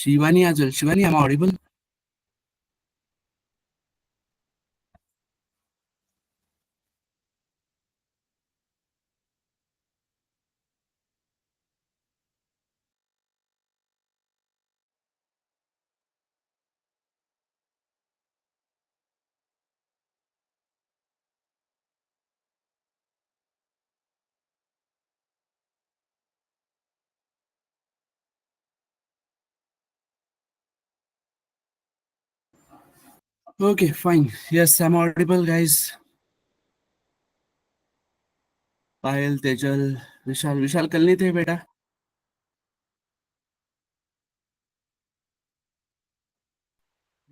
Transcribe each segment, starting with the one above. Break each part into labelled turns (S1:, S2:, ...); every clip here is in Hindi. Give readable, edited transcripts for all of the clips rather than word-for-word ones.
S1: Shivani as well. Shivani, am I audible? Okay, fine. Yes, I'm audible, guys. पायल, तेजल, विशाल विशाल कल नहीं थे बेटा?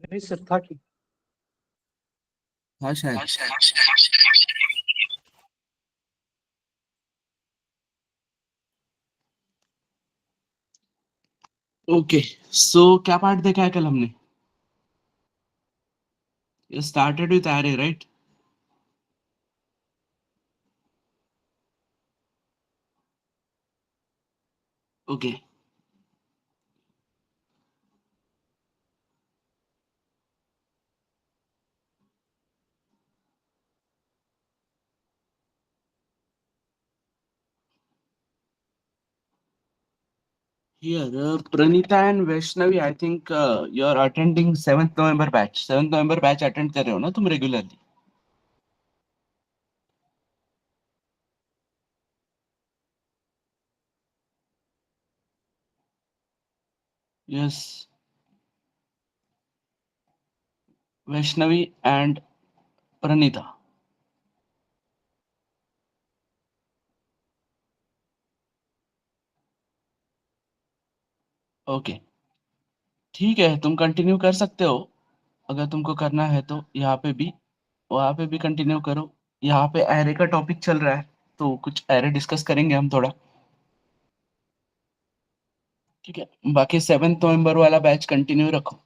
S2: नहीं सर था कि
S1: हाँ शायद. ओके, सो क्या पार्ट देखा है कल हमने? Started with array, right? Okay. Here, Pranita and Vaishnavi, I think you're attending 7th November batch. 7th November batch attend कर रहे हो ना तुम regularly? Yes. Vaishnavi and Pranita. Okay, ठीक है, तुम कंटिन्यू कर सकते हो अगर तुमको करना है तो. यहाँ पे भी, वहाँ पे भी कंटिन्यू करो. यहाँ पे एरे का टॉपिक चल रहा है तो कुछ एरे डिस्कस करेंगे हम थोड़ा. ठीक है, बाकी 7th नवंबर वाला बैच कंटिन्यू रखो.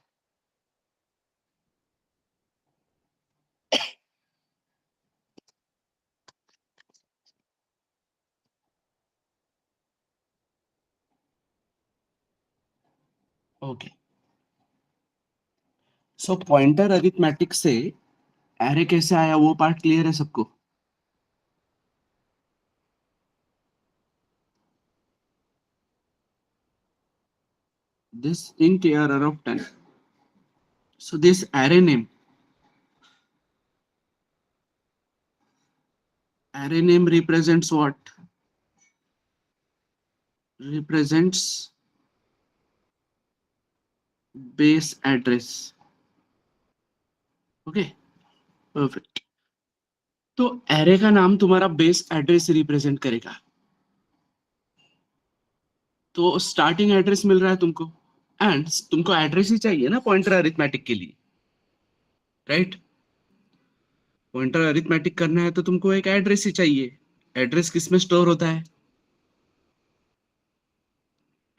S1: ओके, सो पॉइंटर अरिथमेटिक से एरे कैसे आया वो पार्ट क्लियर है सबको? This int arr of 10. So this array name represents what? Represents base address. Okay, perfect. तो एरे का नाम तुम्हारा बेस एड्रेस रिप्रेजेंट करेगा. तो स्टार्टिंग एड्रेस मिल रहा है तुमको, एंड तुमको एड्रेस ही चाहिए ना पॉइंटर अरिथमेटिक के लिए, राइट? पॉइंटर अरिथमेटिक करना है तो तुमको एक एड्रेस ही चाहिए. एड्रेस किस में स्टोर होता है?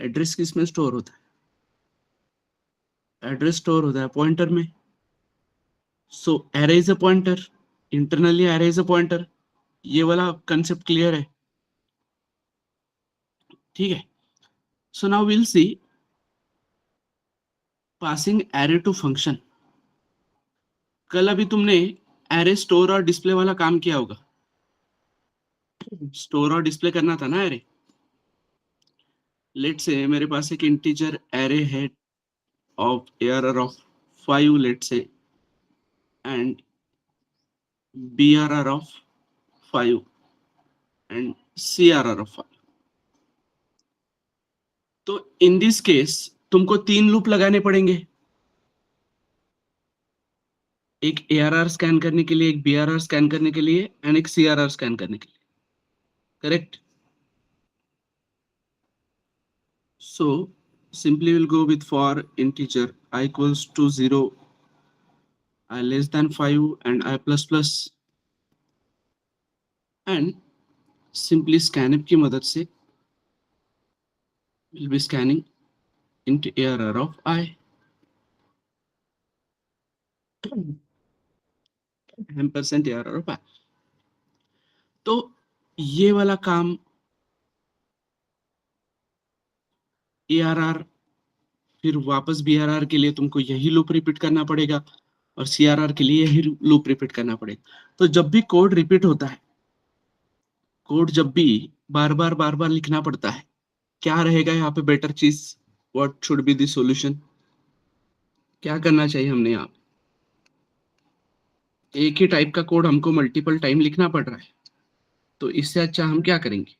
S1: एड्रेस किस में स्टोर होता है? एड्रेस स्टोर होता है पॉइंटर में. So array is a pointer, internally array is a pointer. ये वाला कंसेप्ट क्लियर है? ठीक है, so now will see passing array to function. कल अभी तुमने एरे स्टोर और डिस्प्ले वाला काम किया होगा. स्टोर और डिस्प्ले करना था ना एरे. लेट से मेरे पास एक इंटीजर एरे है of ARR of 5, let's say, and BRR of 5 and CRR of 5. तो इन दिस केस तुमको 3 लूप लगाने पड़ेंगे. एक ARR स्कैन करने के लिए, एक BRR स्कैन करने के लिए, एंड एक CRR स्कैन करने के लिए. Correct? So simply we'll go with for integer I equals to 0, I less than 5 and I plus plus, and simply scanf की मदद से we'll be scanning into ARR of I. %, ARR of I. तो ये वाला काम ARR फिर वापस BRR के लिए तुमको यही लूप रिपीट करना पड़ेगा और CRR के लिए यही लूप रिपीट करना पड़ेगा। तो जब भी कोड रिपीट होता है, कोड जब भी बार बार लिखना पड़ता है, क्या रहेगा यहाँ पे बेटर चीज? What should be the solution? क्या करना चाहिए हमने यहाँ? एक ही टाइप का कोड हमको मल्टीपल टाइम लिखना पड़ रहा है, तो इससे अच्छा हम क्या करेंगे,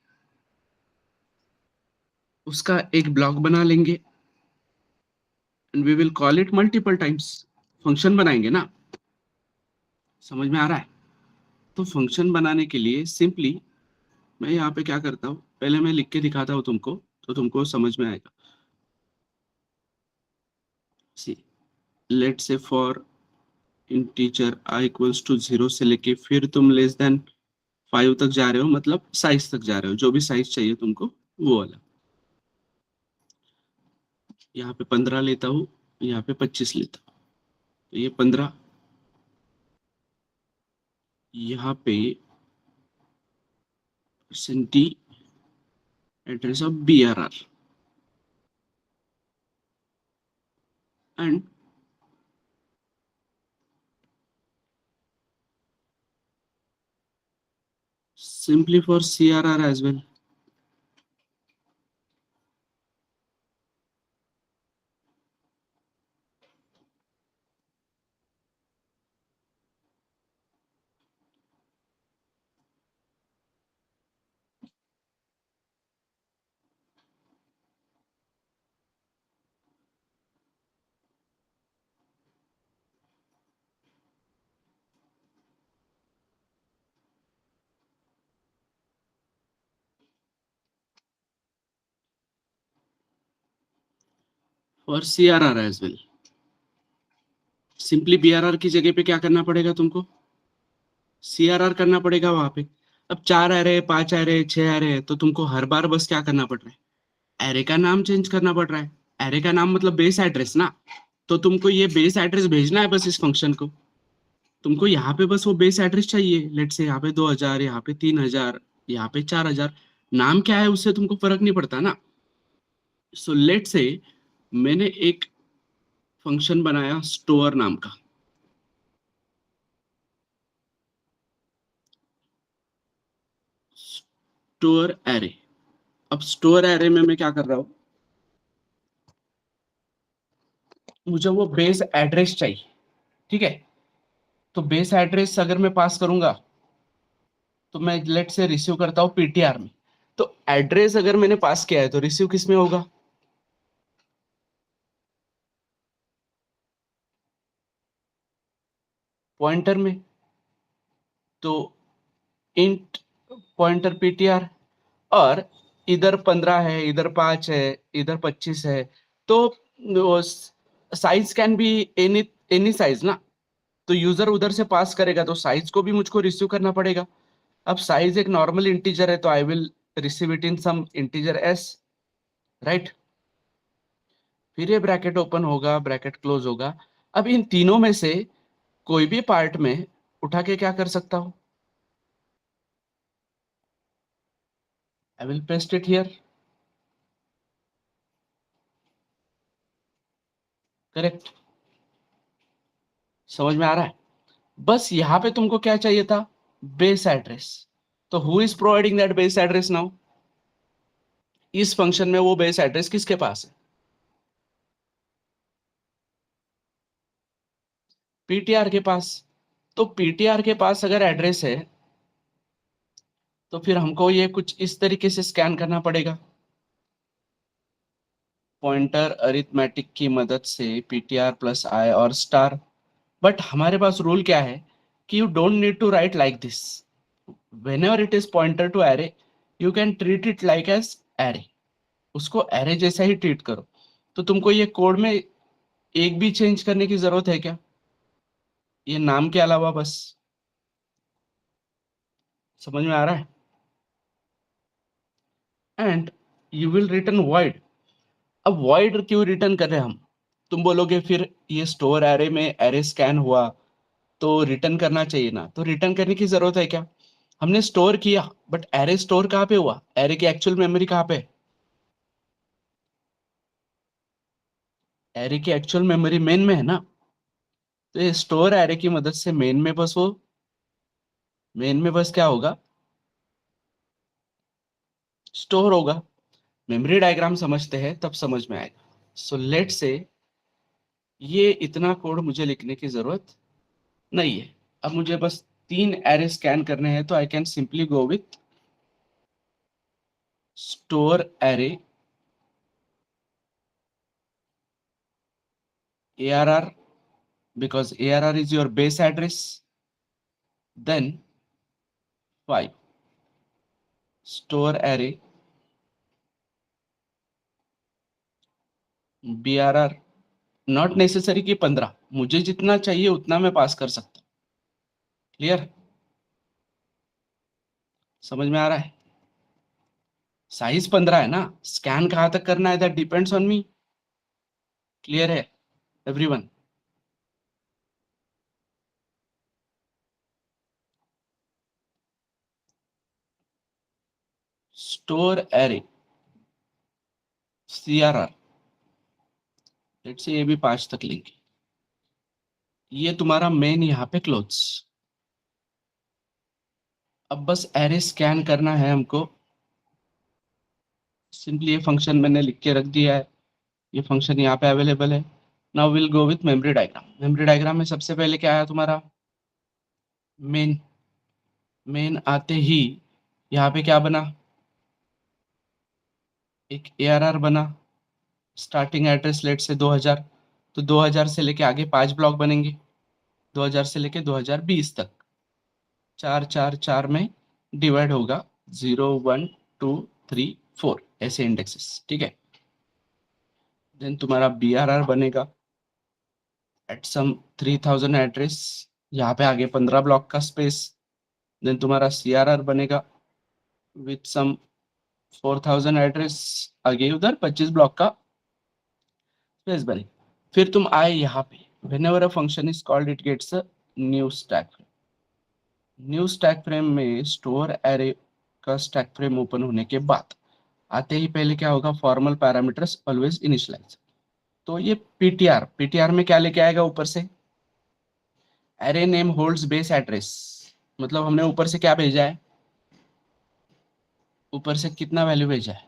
S1: उसका एक ब्लॉक बना लेंगे and we will call it multiple times. Function बनाएंगे ना, समझ में आ रहा है? तो फंक्शन बनाने के लिए सिंपली मैं यहाँ पे क्या करता हूँ, पहले मैं लिख के दिखाता हूँ तुमको, तो तुमको समझ में आएगा। See, let say for integer i equals to 0 से लेके फिर तुम लेस देन 5 तक जा रहे हो, मतलब साइज तक जा रहे हो, जो भी साइज चाहिए तुमको वो वाला। यहाँ पे 15 लेता हूँ, यहाँ पे 25 लेता हूँ, तो ये 15, यहाँ पे परसेंटी address of BRR and simply for CRR as well. For CRR as well. Simply BRR की जगह पे क्या करना पड़ेगा तुमको, CRR करना पड़ेगा वहां पे। अब 4 एरे, 5 एरे, 6 एरे, तो तुमको हर बार बस क्या करना पड़ रहा है, एरे का नाम चेंज करना पड़ रहा है। एरे का नाम मतलब बेस एड्रेस ना, तो तुमको ये बेस एड्रेस भेजना है बस इस फंक्शन को। तुमको यहाँ पे बस वो बेस एड्रेस चाहिए, लेट से यहाँ पे 2000, यहाँ पे 3000, यहाँ पे 4000, नाम क्या है उससे तुमको फर्क नहीं पड़ता ना। सो लेट से मैंने एक फंक्शन बनाया स्टोर नाम का, स्टोर एरे। अब स्टोर एरे में मैं क्या कर रहा हूँ, मुझे वो बेस एड्रेस चाहिए, ठीक है? तो बेस एड्रेस अगर मैं पास करूंगा, तो मैं लेट से रिसीव करता हूँ PTR में। तो एड्रेस अगर मैंने पास किया है तो रिसीव किस में होगा, पॉइंटर में। तो इंट पॉइंटर PTR, और इधर 15 है, इधर 5 है, इधर 25 है, तो size can be any any size ना। तो यूजर उधर से पास करेगा तो साइज को भी मुझको रिसीव करना पड़ेगा। अब साइज एक नॉर्मल इंटीजर है, तो I will receive it in some integer s, right? फिर ये ब्रैकेट ओपन होगा, ब्रैकेट क्लोज होगा। अब इन तीनों में से कोई भी पार्ट में उठा के क्या कर सकता हूं, I will paste it here, correct? समझ में आ रहा है? बस यहाँ पे तुमको क्या चाहिए था, बेस एड्रेस। तो who is providing that base address now? इस फंक्शन में वो बेस एड्रेस किसके पास है, PTR के पास। तो PTR के पास अगर एड्रेस है, तो फिर हमको ये कुछ इस तरीके से स्कैन करना पड़ेगा, पॉइंटर अरिथमेटिक की मदद से PTR प्लस I और स्टार। बट हमारे पास रूल क्या है कि you don't need to write like this. whenever it is pointer to array, you can treat it like as array। उसको एरे जैसा ही ट्रीट करो। तो तुमको ये कोड में एक भी चेंज करने की जरूरत है क्या, ये नाम के अलावा बस? समझ में आ रहा है? And you will return void। अब void क्यों रिटर्न कर रहे हैं हम? तुम बोलोगे फिर ये स्टोर एरे में एरे स्कैन हुआ तो रिटर्न करना चाहिए ना, तो रिटर्न करने की जरूरत है क्या? हमने स्टोर किया, बट एरे स्टोर कहाँ पे हुआ, एरे की एक्चुअल मेमोरी कहाँ पे है? एरे की एक्चुअल मेमोरी मेन में है ना, तो ये स्टोर एरे की मदद से मेन में बस वो मेन में बस क्या होगा, स्टोर होगा। मेमोरी डायग्राम समझते हैं तब समझ में आएगा। सो लेट से ये इतना कोड मुझे लिखने की जरूरत नहीं है। अब मुझे बस 3 एरे स्कैन करने हैं, तो I can simply go with store array ARR, because ARR is your base address, then 5 store array BRR, not necessary कि 15, मुझे जितना चाहिए उतना मैं पास कर सकता हूँ। क्लियर, समझ में आ रहा है? साइज 15 है ना, स्कैन कहाँ तक करना है that depends on me. Clear है everyone? Store array CRR, let's say ये भी 5 तक लेंगे। ये तुम्हारा मेन यहाँ पे क्लोथ्स। अब बस एरे स्कैन करना है हमको। सिंपली ये फंक्शन मैंने लिख के रख दिया है, ये फंक्शन यहाँ पे अवेलेबल है। Now will go with memory diagram. Memory diagram में सबसे पहले क्या आया तुम्हारा, मेन। मेन आते ही यहाँ पे क्या बना, एक ARR बना। स्टार्टिंग एड्रेस लेट से 2000, तो 2000 से लेके आगे 5 ब्लॉक बनेंगे, 2000 से लेके 2020 तक। 4 4 4 में डिवाइड होगा, 0 1 2 3 4 ऐसे इंडेक्सेस, ठीक है। देन तुम्हारा BRR बनेगा एट सम 3000 एड्रेस, यहाँ पे आगे 15 ब्लॉक का स्पेस। देन तुम्हारा CRR बनेगा विथ सम 4000 एड्रेस, आगे उधर 25 ब्लॉक का स्पेस बने। फिर तुम आए यहाँ पे, whenever a function is called it gets a new stack frame। New stack frame में स्टोर एरे का स्टैक फ्रेम ओपन होने के बाद आते ही पहले क्या होगा, फॉर्मल पैरामीटर्स ऑलवेज इनिशियलाइज। तो ये पीटीआर में क्या लेके आएगा ऊपर से, array name holds base address. मतलब हमने ऊपर से क्या भेजा है, ऊपर से कितना वैल्यू भेजा है,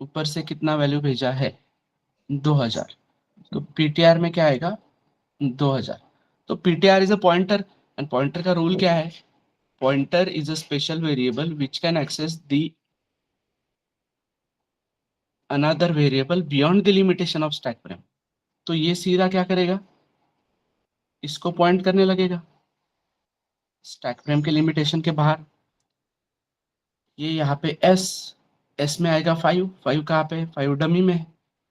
S1: ऊपर से कितना वैल्यू भेजा है, 2000। तो पीटीआर में क्या आएगा, 2000। तो PTR is a pointer, and pointer का रूल क्या है, pointer is a special variable which can access the another variable beyond the limitation of stack frame. तो ये सीधा क्या करेगा, इसको पॉइंट करने लगेगा स्टैक फ्रेम के लिमिटेशन के बाहर। ये यहाँ पे एस में आएगा 5, 5 कहाँ पे, 5 डमी में है,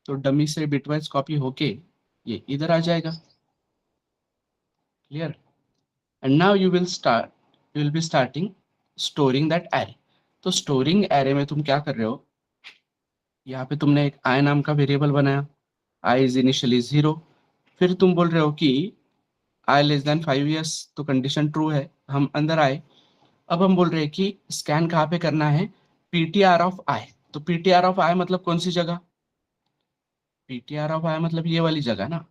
S1: तो डमी से बिटवाइज कॉपी होके ये इधर आ जाएगा। Clear, and now you will be starting storing that array. तो स्टोरिंग एरे में तुम क्या कर रहे हो, यहाँ पे तुमने एक आई नाम का वेरिएबल बनाया, आई इज इनिशियली 0। फिर तुम बोल रहे हो कि आई लेस देन 5 years, तो कंडीशन ट्रू है, हम अंदर आए। अब हम बोल रहे हैं कि स्कैन कहाँ पे करना है, पीटीआर ऑफ आई। तो पीटीआर ऑफ आई मतलब कौन सी जगह, पीटीआर ऑफ आई मतलब ये वाली जगह ना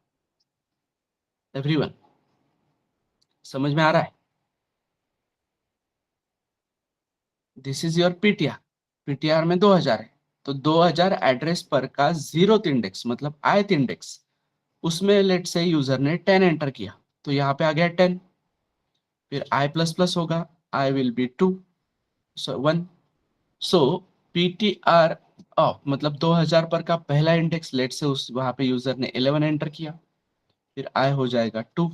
S1: एवरीवन, समझ में आ रहा है? This is your PTR. PTR में 2000 है, तो 2000 एड्रेस पर का 0th इंडेक्स मतलब ith इंडेक्स, उसमें लेट से यूजर ने 10 एंटर किया, तो यहाँ पे आ गया 10। फिर आई प्लस प्लस होगा, I will be 2 1। So PTR of मतलब 2000 पर का पहला इंडेक्स, लेट से उस वहां पे यूजर ने 11 एंटर किया, फिर आई हो जाएगा 2।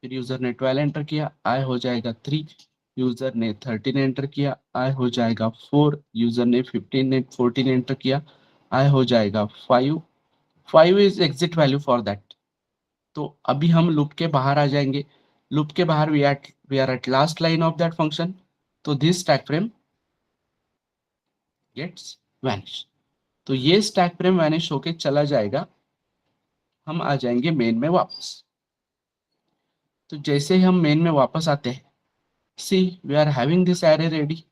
S1: फिर यूजर ने 12 एंटर किया, आई हो जाएगा 3। यूजर ने 13 एंटर किया, आई हो जाएगा 4। यूजर ने 14 एंटर किया, आई हो जाएगा 5। 5 is exit value for that. तो अभी हम लूप के बाहर आ जाएंगे। लूप के बाहर we are at last line of that function, तो this stack frame gets vanish. तो ये स्टैक फ्रेम वैनिश होके चला जाएगा, हम आ जाएंगे मेन में वापस। तो जैसे ही हम मेन में वापस आते हैं, see we are having this array ready.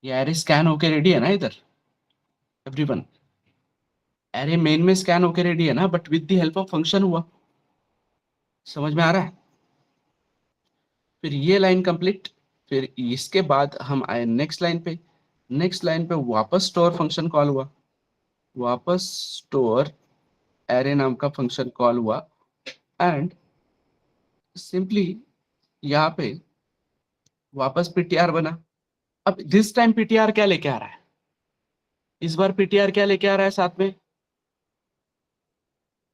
S1: ये एरे स्कैन होके रेडी है ना इधर एवरीवन, एरे मेन में स्कैन होके रेडी है ना, but with the help of function हुआ। समझ में आ रहा है? फिर ये लाइन कंप्लीट, फिर इसके बाद हम आए नेक्स्ट लाइन पे। नेक्स्ट लाइन पे वापस स्टोर फंक्शन कॉल हुआ, वापस स्टोर एरे नाम का फंक्शन कॉल हुआ, एंड सिंपली यहाँ पे वापस पीटीआर बना। अब दिस टाइम पीटीआर क्या लेके आ रहा है? इस बार पीटीआर क्या लेके आ रहा है साथ में?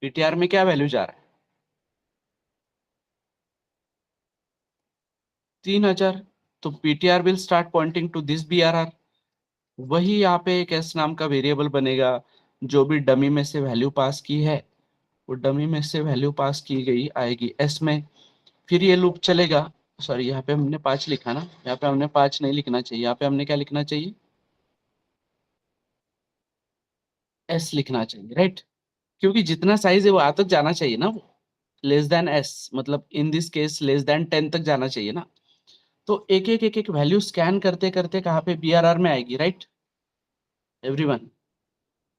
S1: पीटीआर में क्या वैल्यू जा रहा है? 3000। तो PTR will start pointing to this BRR. वही यहाँ पे एक एस नाम का वेरिएबल बनेगा, जो भी डमी में से वैल्यू पास की है वो डमी में से वैल्यू पास की गई आएगी एस में। फिर ये लूप चलेगा। सॉरी, यहाँ पे हमने 5 लिखा ना, यहाँ पे हमने 5 नहीं लिखना चाहिए, यहाँ पे हमने क्या लिखना चाहिए? एस लिखना चाहिए, राइट? क्योंकि जितना साइज है वो आ तक जाना चाहिए ना, वो लेस देन एस, मतलब in this case less than 10 तक जाना चाहिए ना। तो एक एक वैल्यू स्कैन करते करते कहाँ पे बीआरआर में आएगी, right everyone?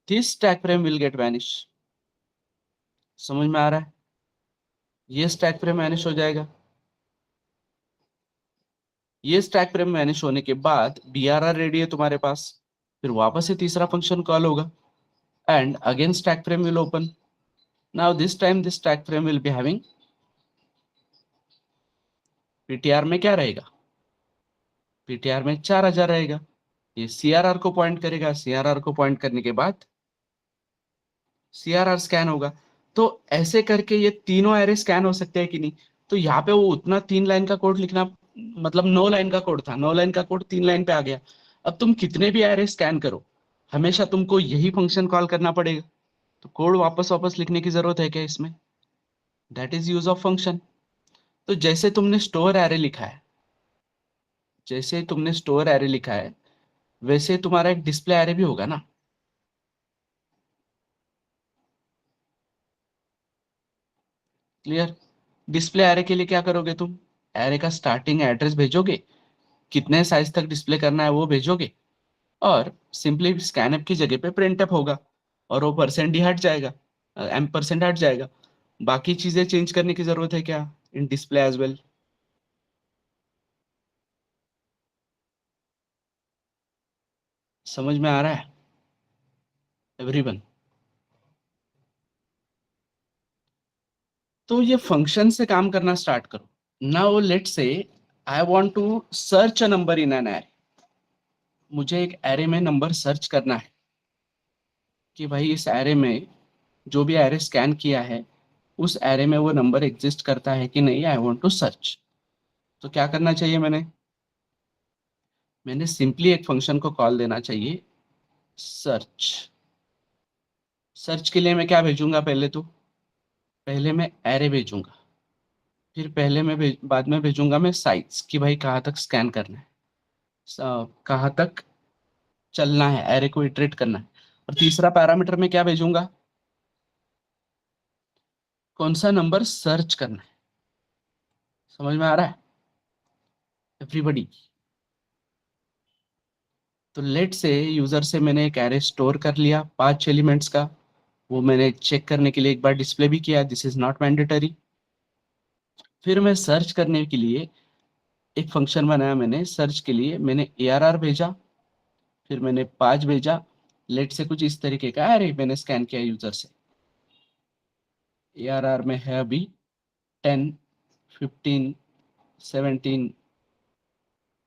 S1: This stack frame will get vanish. समझ में आ रहा है? ये स्टैक फ्रेम वैनिश हो जाएगा। ये स्टैक फ्रेम वैनिश होने के बाद बीआरआर रेडी है तुम्हारे पास। फिर वापस से तीसरा फंक्शन कॉल होगा, and again stack frame will open. Now this time this stack frame will be having, PTR में क्या रहेगा? पीटीआर में 4000 रहेगा। ये सीआरआर को पॉइंट करेगा, सीआरआर को पॉइंट करने के बाद सीआरआर स्कैन होगा। तो ऐसे करके ये तीनों एरे स्कैन हो सकते हैं कि नहीं? तो यहाँ पे वो उतना 3 लाइन का कोड लिखना, मतलब 9 लाइन का कोड था, 9 लाइन का कोड 3 लाइन पे आ गया। अब तुम कितने भी एरे स्कैन करो, हमेशा तुमको यही फंक्शन कॉल करना पड़ेगा। तो कोड वापस वापस लिखने की जरूरत है क्या इसमें? That is use of function. तो जैसे तुमने स्टोर एरे लिखा है, जैसे तुमने स्टोर एरे लिखा है, वैसे तुम्हारा एक डिस्प्ले एरे भी होगा ना। क्लियर? डिस्प्ले एरे के लिए क्या करोगे तुम? एरे का स्टार्टिंग एड्रेस भेजोगे, कितने साइज तक डिस्प्ले करना है वो भेजोगे, और सिंपली स्कैनअप की जगह पे प्रिंटअप होगा, और वो परसेंट ही हट जाएगा, एम परसेंट हट जाएगा। बाकी चीजें चेंज करने की जरूरत है क्या इन डिस्प्ले एज वेल? समझ में आ रहा है एवरीवन? तो ये फंक्शन से काम करना स्टार्ट करो। Now let's say I want to search a number in an array. मुझे एक एरे में नंबर सर्च करना है कि भाई इस एरे में जो भी एरे स्कैन किया है उस एरे में वो नंबर एग्जिस्ट करता है कि नहीं, आई वांट टू सर्च। तो क्या करना चाहिए मैंने सिंपली एक फंक्शन को कॉल देना चाहिए, सर्च। सर्च के लिए मैं क्या भेजूंगा? पहले मैं एरे भेजूंगा, फिर बाद में भेजूंगा मैं साइज, कि भाई कहाँ तक स्कैन करना है, कहाँ तक चलना है, एरे को इटरेट करना है। और तीसरा पैरामीटर में क्या भेजूंगा? कौन सा नंबर सर्च करना है। समझ में आ रहा है एवरीबॉडी? तो लेट से यूजर से मैंने एक एरे स्टोर कर लिया 5 एलिमेंट्स का, वो मैंने चेक करने के लिए एक बार डिस्प्ले भी किया, दिस इज नॉट मैंडेटरी। फिर मैं सर्च करने के लिए एक फंक्शन बनाया, मैंने सर्च के लिए मैंने ARR भेजा, फिर मैंने 5 भेजा। लेट से कुछ इस तरीके का अरे मैंने स्कैन किया यूजर से। ARR में है अभी 10, 15, 17,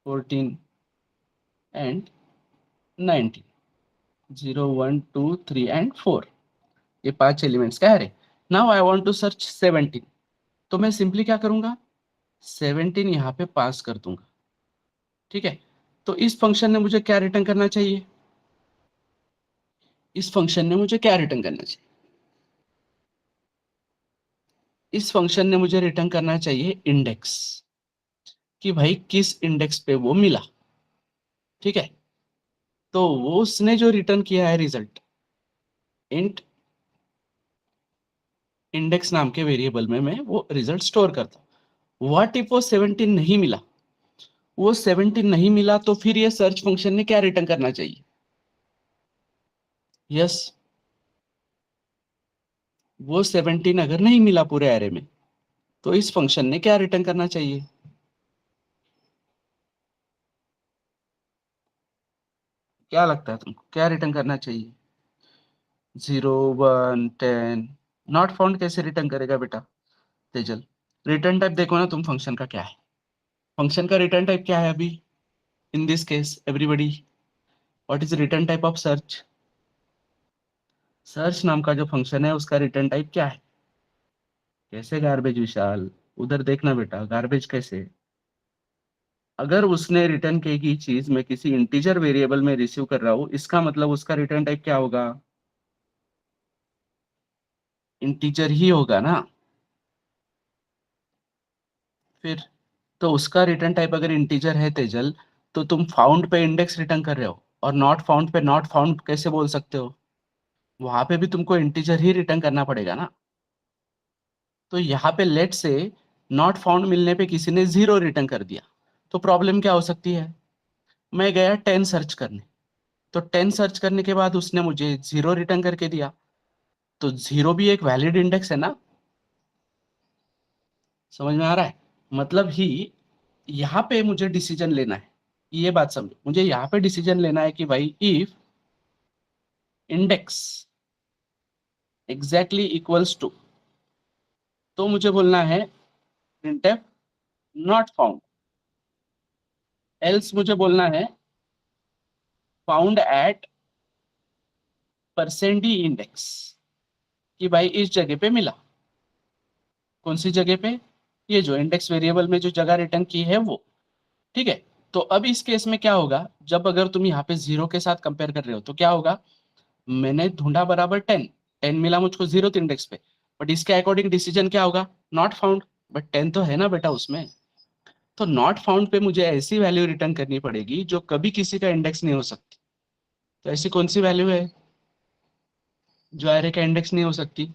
S1: 14 एंड 19, 0, 1, 2, 3 एंड 4। ये 5 एलिमेंट्स का है। Now I want to search 17। तो मैं सिंपली क्या करूंगा? 17 यहाँ पे पास कर दूंगा। ठीक है? तो इस फंक्शन ने मुझे क्या रिटर्न करना चाहिए? इस फंक्शन ने मुझे क्या रिटर्न करना चाहिए? इस फंक्शन ने मुझे रिटर्न करना चाहिए इंडेक्स, कि भाई किस इंडेक्स पे वो मिला। ठीक है? तो वो उसने जो रिटर्न किया है रिजल्ट, इंट इंडेक्स नाम के वेरिएबल में मैं वो रिजल्ट स्टोर करता हूँ। व्हाट इफ वो 17 नहीं मिला? वो 17 नहीं मिला तो फिर ये सर्च फंक्शन ने क्या रिटर्न करना चाहिए? यस, वो 17 अगर नहीं मिला पूरे एरे में तो इस फंक्शन ने क्या रिटर्न करना चाहिए? क्या लगता है तुमको क्या रिटर्न करना चाहिए? 0 1 10 नॉट फाउंड कैसे रिटर्न करेगा बेटा तेजल? रिटर्न टाइप देखो ना तुम फंक्शन का क्या है। फंक्शन का रिटर्न टाइप क्या है अभी? In this case everybody, what is return type of search? Search नाम का जो फंक्शन है उसका रिटर्न टाइप क्या है? कैसे गार्बेज विशाल? उधर देखना बेटा, गार्बेज कैसे? अगर उसने रिटर्न की गई चीज मैं किसी इंटीजर वेरिएबल में रिसीव कर रहा हूं, इसका मतलब उसका रिटर्न टाइप क्या होगा? इंटीजर ही होगा ना फिर। तो उसका रिटर्न टाइप अगर इंटीजर है तेजल, तो तुम फाउंड पे इंडेक्स रिटर्न कर रहे हो और नॉट फाउंड पे नॉट फाउंड कैसे बोल सकते हो? वहां पे भी तुमको इंटीजर ही रिटर्न करना पड़ेगा ना। तो यहाँ पे लेट से नॉट फाउंड मिलने पे किसी ने 0 रिटर्न कर दिया, तो प्रॉब्लम क्या हो सकती है? मैं गया 10 सर्च करने, तो 10 सर्च करने के बाद उसने मुझे 0 रिटर्न करके दिया, तो 0 भी एक वैलिड इंडेक्स है ना। समझ में आ रहा है? मतलब ही यहाँ पे मुझे डिसीजन लेना है, ये बात समझो, मुझे यहाँ पे डिसीजन लेना है कि भाई if index exactly equals to, तो मुझे बोलना है printf नॉट फाउंड, एल्स मुझे बोलना है found at percent D index, कि भाई इस जगह पे मिला। कौन सी जगह पे? ये जो इंडेक्स वेरिएबल में जो जगह रिटर्न की है वो। ठीक है। तो अब इस केस में क्या होगा, जब अगर तुम यहाँ पे 0 के साथ कंपेयर कर रहे हो तो क्या होगा? मैंने ढूंढा बराबर 10, 10 मिला मुझको 0th इंडेक्स पे, बट इसके अकॉर्डिंग डिसीजन क्या होगा? Not found. बट 10 तो है ना बेटा उसमें। तो नॉट फाउंड पे मुझे ऐसी वैल्यू रिटर्न करनी पड़ेगी जो कभी किसी का इंडेक्स नहीं हो सकती। तो ऐसी कौन सी वैल्यू है जो एरे का इंडेक्स नहीं हो सकती?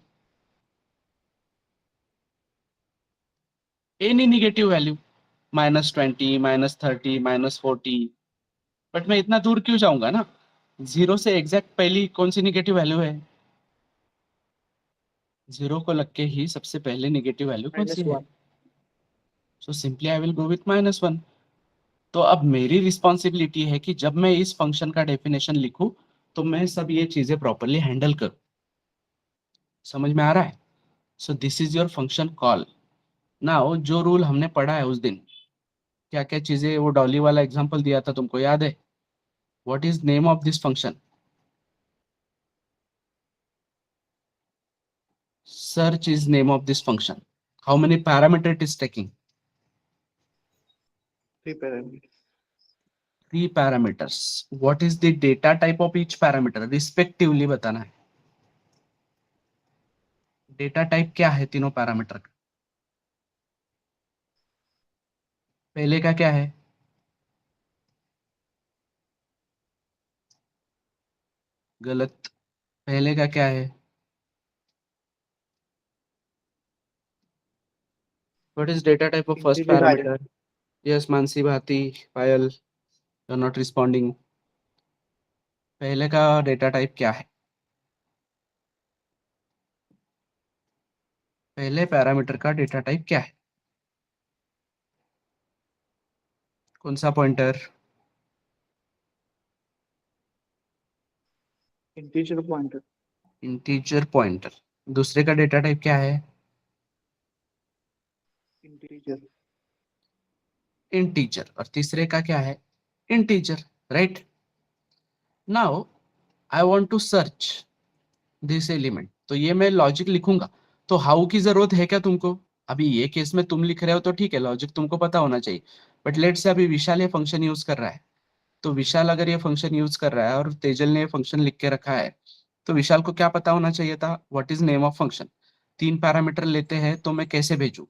S1: Any negative value, -20 -30 -40। बट मैं इतना दूर क्यों जाऊंगा ना, 0 से एग्जैक्ट पहली कौन सी निगेटिव वैल्यू है? 0 को लग के ही सबसे पहले निगेटिव वैल्यू कौन सी है?
S2: -1।
S1: So simply I will go with -1। तो अब मेरी रिस्पॉन्सिबिलिटी है कि जब मैं इस फंक्शन का डेफिनेशन लिखूं तो मैं सब ये चीजें प्रॉपरली हैंडल करूं। समझ में आ रहा है? So this is your function call. Now जो रूल हमने पढ़ा है उस दिन, क्या क्या चीजें, वो डॉली वाला एग्जांपल दिया था तुमको याद है? What is name of this function? search is name of this function. How many parameter it is taking?
S2: 3 parameters.
S1: 3 parameters. What is the data type of each parameter respectively बताना है। डेटा टाइप क्या है तीनों पैरामीटर का? पहले का क्या है? गलत। पहले का क्या है? What is data type of first
S2: Integer array.
S1: parameter? Yes, Mansi भाती पायल, you are not responding. पहले का डेटा टाइप क्या है? पहले पैरामीटर का डेटा टाइप क्या है? कौन सा pointer?
S2: Integer pointer.
S1: Integer pointer. दूसरे का डेटा टाइप क्या है?
S2: Integer.
S1: इंटीजर। और तीसरे का क्या है? Integer. Right. Now I want to search this element, तो ये मैं लॉजिक लिखूंगा। तो हाउ की जरूरत है क्या तुमको? अभी ये केस में तुम लिख रहे हो तो ठीक है, लॉजिक तुमको पता होना चाहिए। बट लेट से अभी विशाल ये फंक्शन यूज कर रहा है, तो विशाल अगर ये फंक्शन यूज कर रहा है और तेजल ने ये फंक्शन लिख के रखा है, तो विशाल को क्या पता होना चाहिए था? What is name of function. 3 parameter लेते हैं तो मैं कैसे भेजू?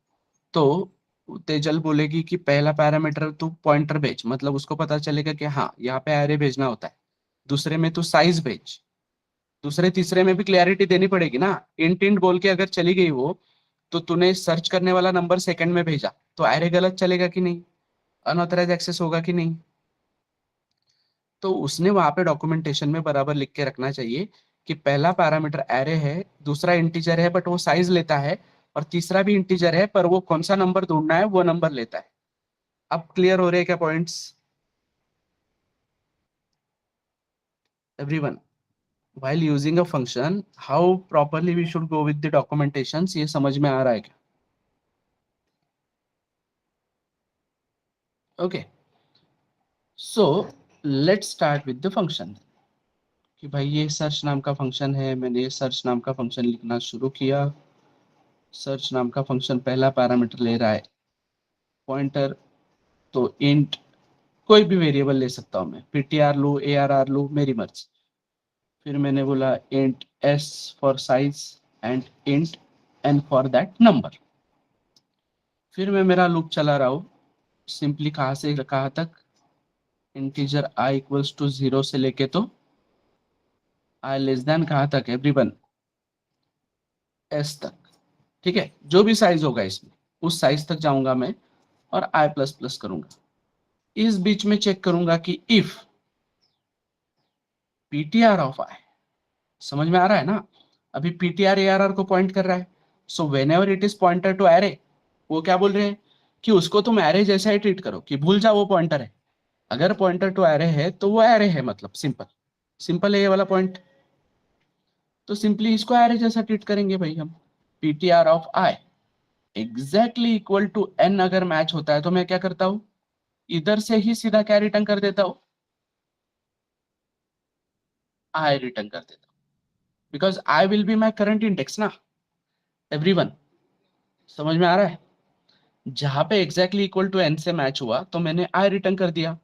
S1: तो तेजल बोलेगी कि पहला पैरामीटर तू पॉइंटर भेज, मतलब उसको पता चलेगा कि हाँ यहाँ पे एरे भेजना होता है। दूसरे में तू साइज भेज। दूसरे तीसरे में भी क्लियरिटी देनी पड़ेगी ना। इंट इंट बोल के अगर चली गई वो, तो तूने सर्च करने वाला नंबर सेकंड में भेजा, तो एरे गलत चलेगा कि नहीं? अनऑथराइज एक्सेस होगा कि नहीं? तो उसने वहां पे डॉक्यूमेंटेशन में बराबर लिख के रखना चाहिए कि पहला पैरामीटर एरे है, दूसरा इंटीजर है बट वो साइज लेता है, और तीसरा भी इंटीजर है पर वो कौन सा नंबर ढूंढना है वो नंबर लेता है। अब क्लियर हो रहे हैं क्या points everyone? while using a function how properly we should go with the documentations, ये समझ में आ रहा है क्या? okay, so let's start with the function। कि भाई ये सर्च नाम का फंक्शन है, मैंने ये सर्च नाम का फंक्शन लिखना शुरू किया। सर्च नाम का फंक्शन पहला पैरामीटर ले रहा है पॉइंटर, तो इंट कोई भी वेरिएबल ले सकता हूँ मैं, ptr लू arr लू, मेरी मर्जी। फिर मैंने बोला int s for size and int n for that number. फिर मैं मेरा लूप चला रहा हूँ सिंपली, कहाँ से कहाँ तक, इंटीजर i इक्वल्स टू 0 से लेके तो i लेस देन कहाँ तक एवरीवन, s तक। ठीक है, जो भी साइज होगा इसमें उस साइज तक जाऊंगा मैं और i प्लस प्लस करूंगा। इस बीच में चेक करूंगा कि इफ ptr ऑफ i, समझ में आ रहा है ना? अभी ptr arr को पॉइंट कर रहा है, so whenever it is pointer to array, वो क्या बोल रहे हैं कि उसको तुम एरे जैसा ही ट्रीट करो, कि भूल जाओ वो पॉइंटर है। अगर पॉइंटर टू एरे है तो वो एरे है, मतलब सिंपल सिंपल है ये वाला पॉइंट। तो सिंपली इसको एरे जैसा ट्रीट करेंगे भाई हम। ptr of i exactly equal to n अगर मैच होता है तो मैं क्या करता हूं, इधर से ही सीधा क्या रिटर्न कर देता हूं, i रिटर्न कर देता हूं, because i will be my current index ना एवरीवन। समझ में आ रहा है? जहां पे एग्जैक्टली इक्वल टू n से मैच हुआ तो मैंने i रिटर्न कर दिया।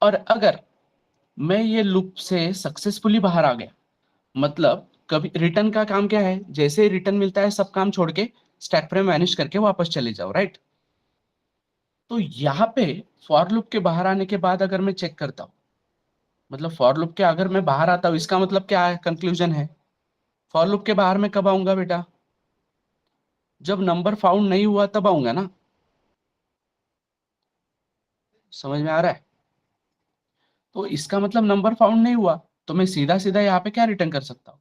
S1: और अगर मैं ये लूप से सक्सेसफुली बाहर आ गया, मतलब कभी रिटर्न का काम क्या है, जैसे ही रिटर्न मिलता है सब काम छोड़ के स्टैक फ्रेम मैनेज करके वापस चले जाओ, राइट? तो यहाँ पे फॉर लूप के बाहर आने के बाद अगर मैं चेक करता हूँ, मतलब फॉर लूप के अगर मैं बाहर आता हूँ, इसका मतलब क्या है, कंक्लूजन है फॉर लूप के बाहर मैं कब आऊंगा बेटा, जब नंबर फाउंड नहीं हुआ तब आऊंगा ना। समझ में आ रहा है? तो इसका मतलब नंबर फाउंड नहीं हुआ, तो मैं सीधा सीधा यहाँ पे क्या रिटर्न कर सकता हूँ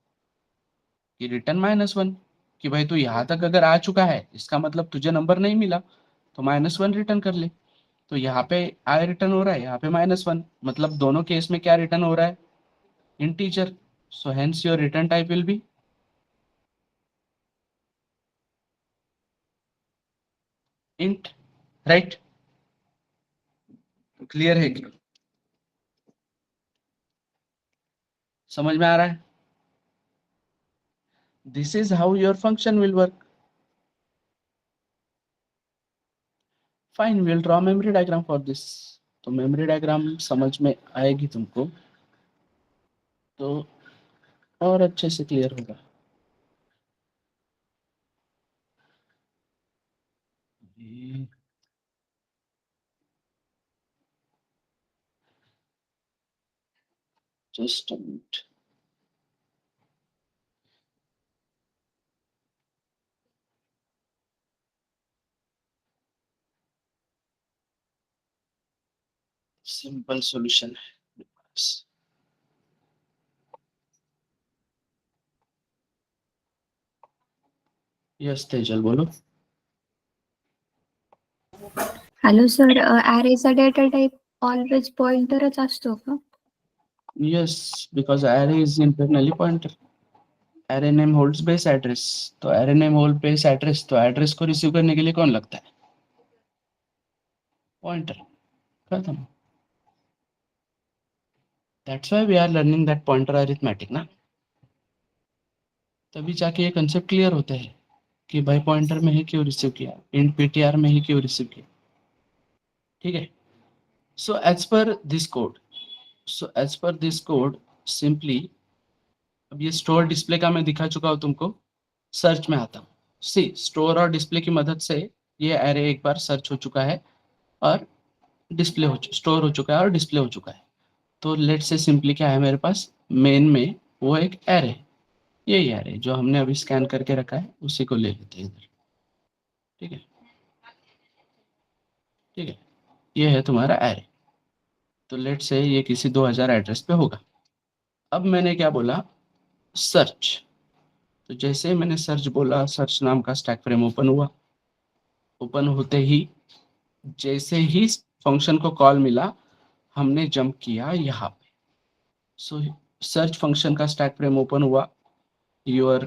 S1: कि रिटर्न -1, कि भाई तू यहाँ तक अगर आ चुका है इसका मतलब तुझे नंबर नहीं मिला, तो -1 रिटर्न कर ले। तो यहाँ पे आई रिटर्न हो रहा है, यहाँ पे -1, मतलब दोनों केस में क्या रिटर्न हो रहा है, integer. So hence your return type will be int, right? Clear है क्या? समझ में आ रहा है? This is how your function will work. Fine, will draw memory diagram for this. तो मेमोरी डायग्राम समझ में आएगी तुमको तो और अच्छे से क्लियर होगा। Just a minute. Simple solution है। यस तेजल बोलो।
S3: हॅलो सर, ॲरेचा डेटा टाइप ऑलवेज पॉइंटरच असतो का?
S1: Yes, because array is internally pointer। array name holds base address, तो array name holds base address, तो एड्रेस को रिसीव करने के लिए कौन लगता है, पॉइंटर। खत्म। That's why we are learning that pointer arithmetic ना, तभी जाके ये कंसेप्ट क्लियर होते हैं कि भाई पॉइंटर में ही क्यों रिसीव किया, इन ptr में ही क्यों रिसीव किया। ठीक है, so as per this code, simply अब ये स्टोर डिस्प्ले का मैं दिखा चुका हूँ तुमको। सर्च में आता हूँ, सी स्टोर और डिस्प्ले की मदद से ये एरे एक बार सर्च हो चुका है और डिस्प्ले हो स्टोर हो चुका है और डिस्प्ले हो चुका है। तो लेट से सिंपली क्या है मेरे पास मेन में, वो एक एरे, यही एरे जो हमने अभी स्कैन करके रखा है उसी को ले लेते हैं इधर। ठीक है, ठीक है, ये है तुम्हारा एरे। तो लेट से ये किसी 2000 एड्रेस पे होगा। अब मैंने क्या बोला सर्च। तो जैसे मैंने सर्च बोला, सर्च नाम का स्टैक फ्रेम ओपन हुआ। ओपन होते ही जैसे ही फंक्शन को कॉल मिला, हमने जंप किया यहाँ पे। सो सर्च फंक्शन का स्टैक फ्रेम ओपन हुआ। Your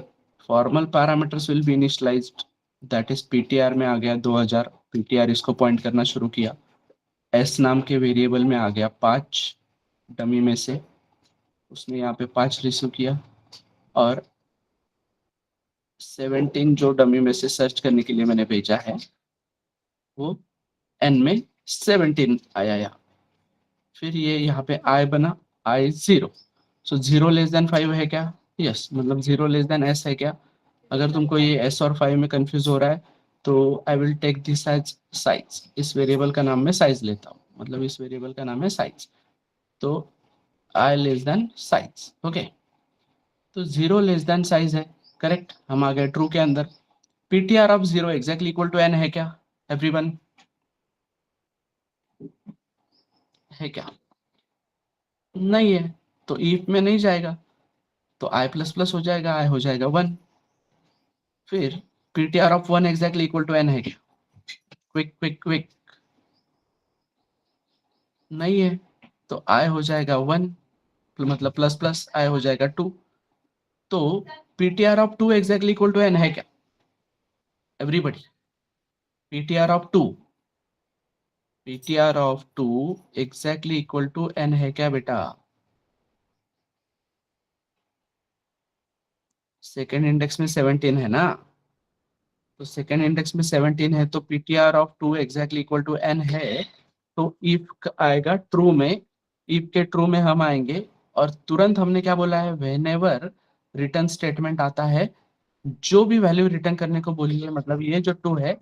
S1: formal parameters will be initialised, that is PTR में आ गया 2000। पीटीआर इसको पॉइंट करना शुरू किया। एस नाम के वेरिएबल में आ गया 5 डमी में से, उसने यहाँ पे 5 रिसीव किया। और 17 जो डमी में से सर्च करने के लिए मैंने भेजा है, वो एन में 17 आया यहाँ। फिर ये यहाँ पे आई बना, आई 0। सो 0 लेस देन 5 है क्या? यस, मतलब 0 लेस देन एस है क्या? अगर तुमको ये एस और 5 में कंफ्यूज हो रहा है तो I will take this as size. इस वेरिएबल का नाम मैं साइज लेता हूँ, मतलब इस वेरिएबल का नाम है साइज। तो I less than size. Okay, तो 0 लेस देन साइज है, करेक्ट। हम आ गए ट्रू के अंदर। PTR of 0 exactly equal to N है क्या एवरीवन? है क्या? नहीं है, तो इफ में नहीं जाएगा, तो आई प्लस प्लस हो जाएगा, आई हो जाएगा 1। फिर PTR of 1 exactly equal to N है क्या? क्विक क्विक क्विक, नहीं है, तो आई हो जाएगा 1, मतलब प्लस प्लस आई हो जाएगा 2। तो PTR of 2 exactly equal to N है क्या everybody? PTR of 2, PTR of 2 exactly equal to N है क्या बेटा? सेकेंड इंडेक्स में 17 है ना, तो सेकेंड इंडेक्स में 17 है, तो PTR of 2 exactly equal to N है। तो इफ आएगा ट्रू में, इफ के ट्रू में हम आएंगे और तुरंत हमने क्या बोला है, व्हेनेवर रिटर्न स्टेटमेंट आता है, जो भी वैल्यू रिटर्न करने को बोली है, मतलब ये जो 2 है,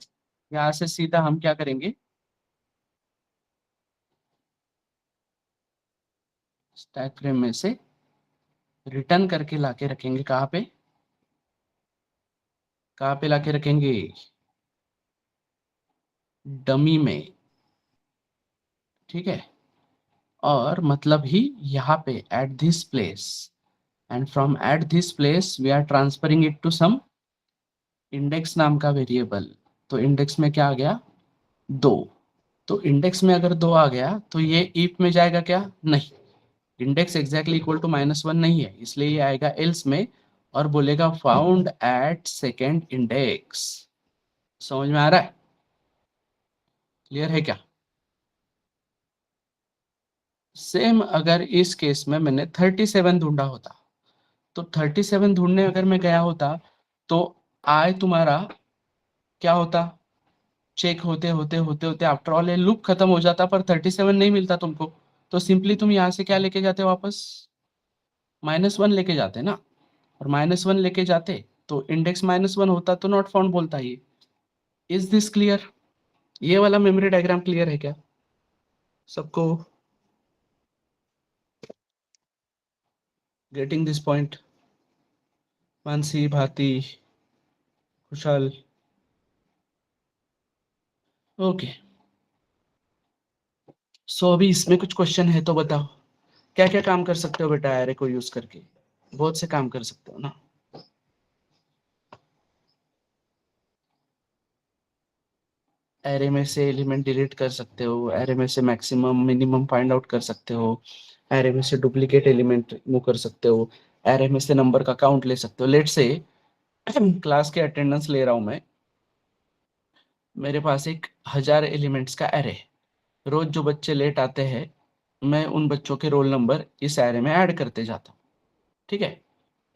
S1: यहाँ से सीधा हम क्या करेंगे, स्टैक फ्रेम में से रिटर्न करके लाके रखेंगे। कहाँ पे? कहाँ पे लाके रखेंगे? डमी में, ठीक है। और मतलब ही यहाँ पे at this place, and from at this place we are transferring it to some index नाम का वेरिएबल। तो इंडेक्स में क्या आ गया? 2। तो इंडेक्स में अगर 2 आ गया तो ये इफ में जाएगा क्या? नहीं, इंडेक्स एग्जैक्टली इक्वल टू -1 नहीं है, इसलिए ये आएगा एल्स में और बोलेगा फाउंड एट सेकेंड इंडेक्स। समझ में आ रहा है? क्लियर है क्या? सेम अगर इस केस में मैंने 37 ढूंढा होता, तो 37 ढूंढने अगर मैं गया होता तो आई तुम्हारा क्या होता, चेक होते होते होते होते आफ्टर ऑल ये लूप खत्म हो जाता, पर 37 नहीं मिलता तुमको। तो सिंपली तुम यहाँ से क्या लेके जाते वापस? -1 लेके जाते ना, और -1 लेके जाते तो इंडेक्स -1 होता तो नॉट फाउंड बोलता ये। Is this clear? ये वाला मेमोरी डायग्राम क्लियर है क्या सबको? Getting this point? मानसी, भाती, खुशहाल? ओके, सो अभी इसमें कुछ क्वेश्चन है तो बताओ, क्या क्या काम कर सकते हो बेटा एरे को यूज करके? बहुत से काम कर सकते हो ना। एरे में से एलिमेंट डिलीट कर सकते हो, एरे में से मैक्सिमम मिनिमम फाइंड आउट कर सकते हो, एरे में से डुप्लीकेट एलिमेंट रिमूव कर सकते हो, एरे में से नंबर का काउंट ले सकते हो। लेट से क्लास के अटेंडेंस ले रहा हूं मैं, मेरे पास एक 1000 एलिमेंट्स का एरे है। रोज जो बच्चे लेट आते हैं, मैं उन बच्चों के रोल नंबर इस एरे में ऐड करते जाता हूँ, ठीक है।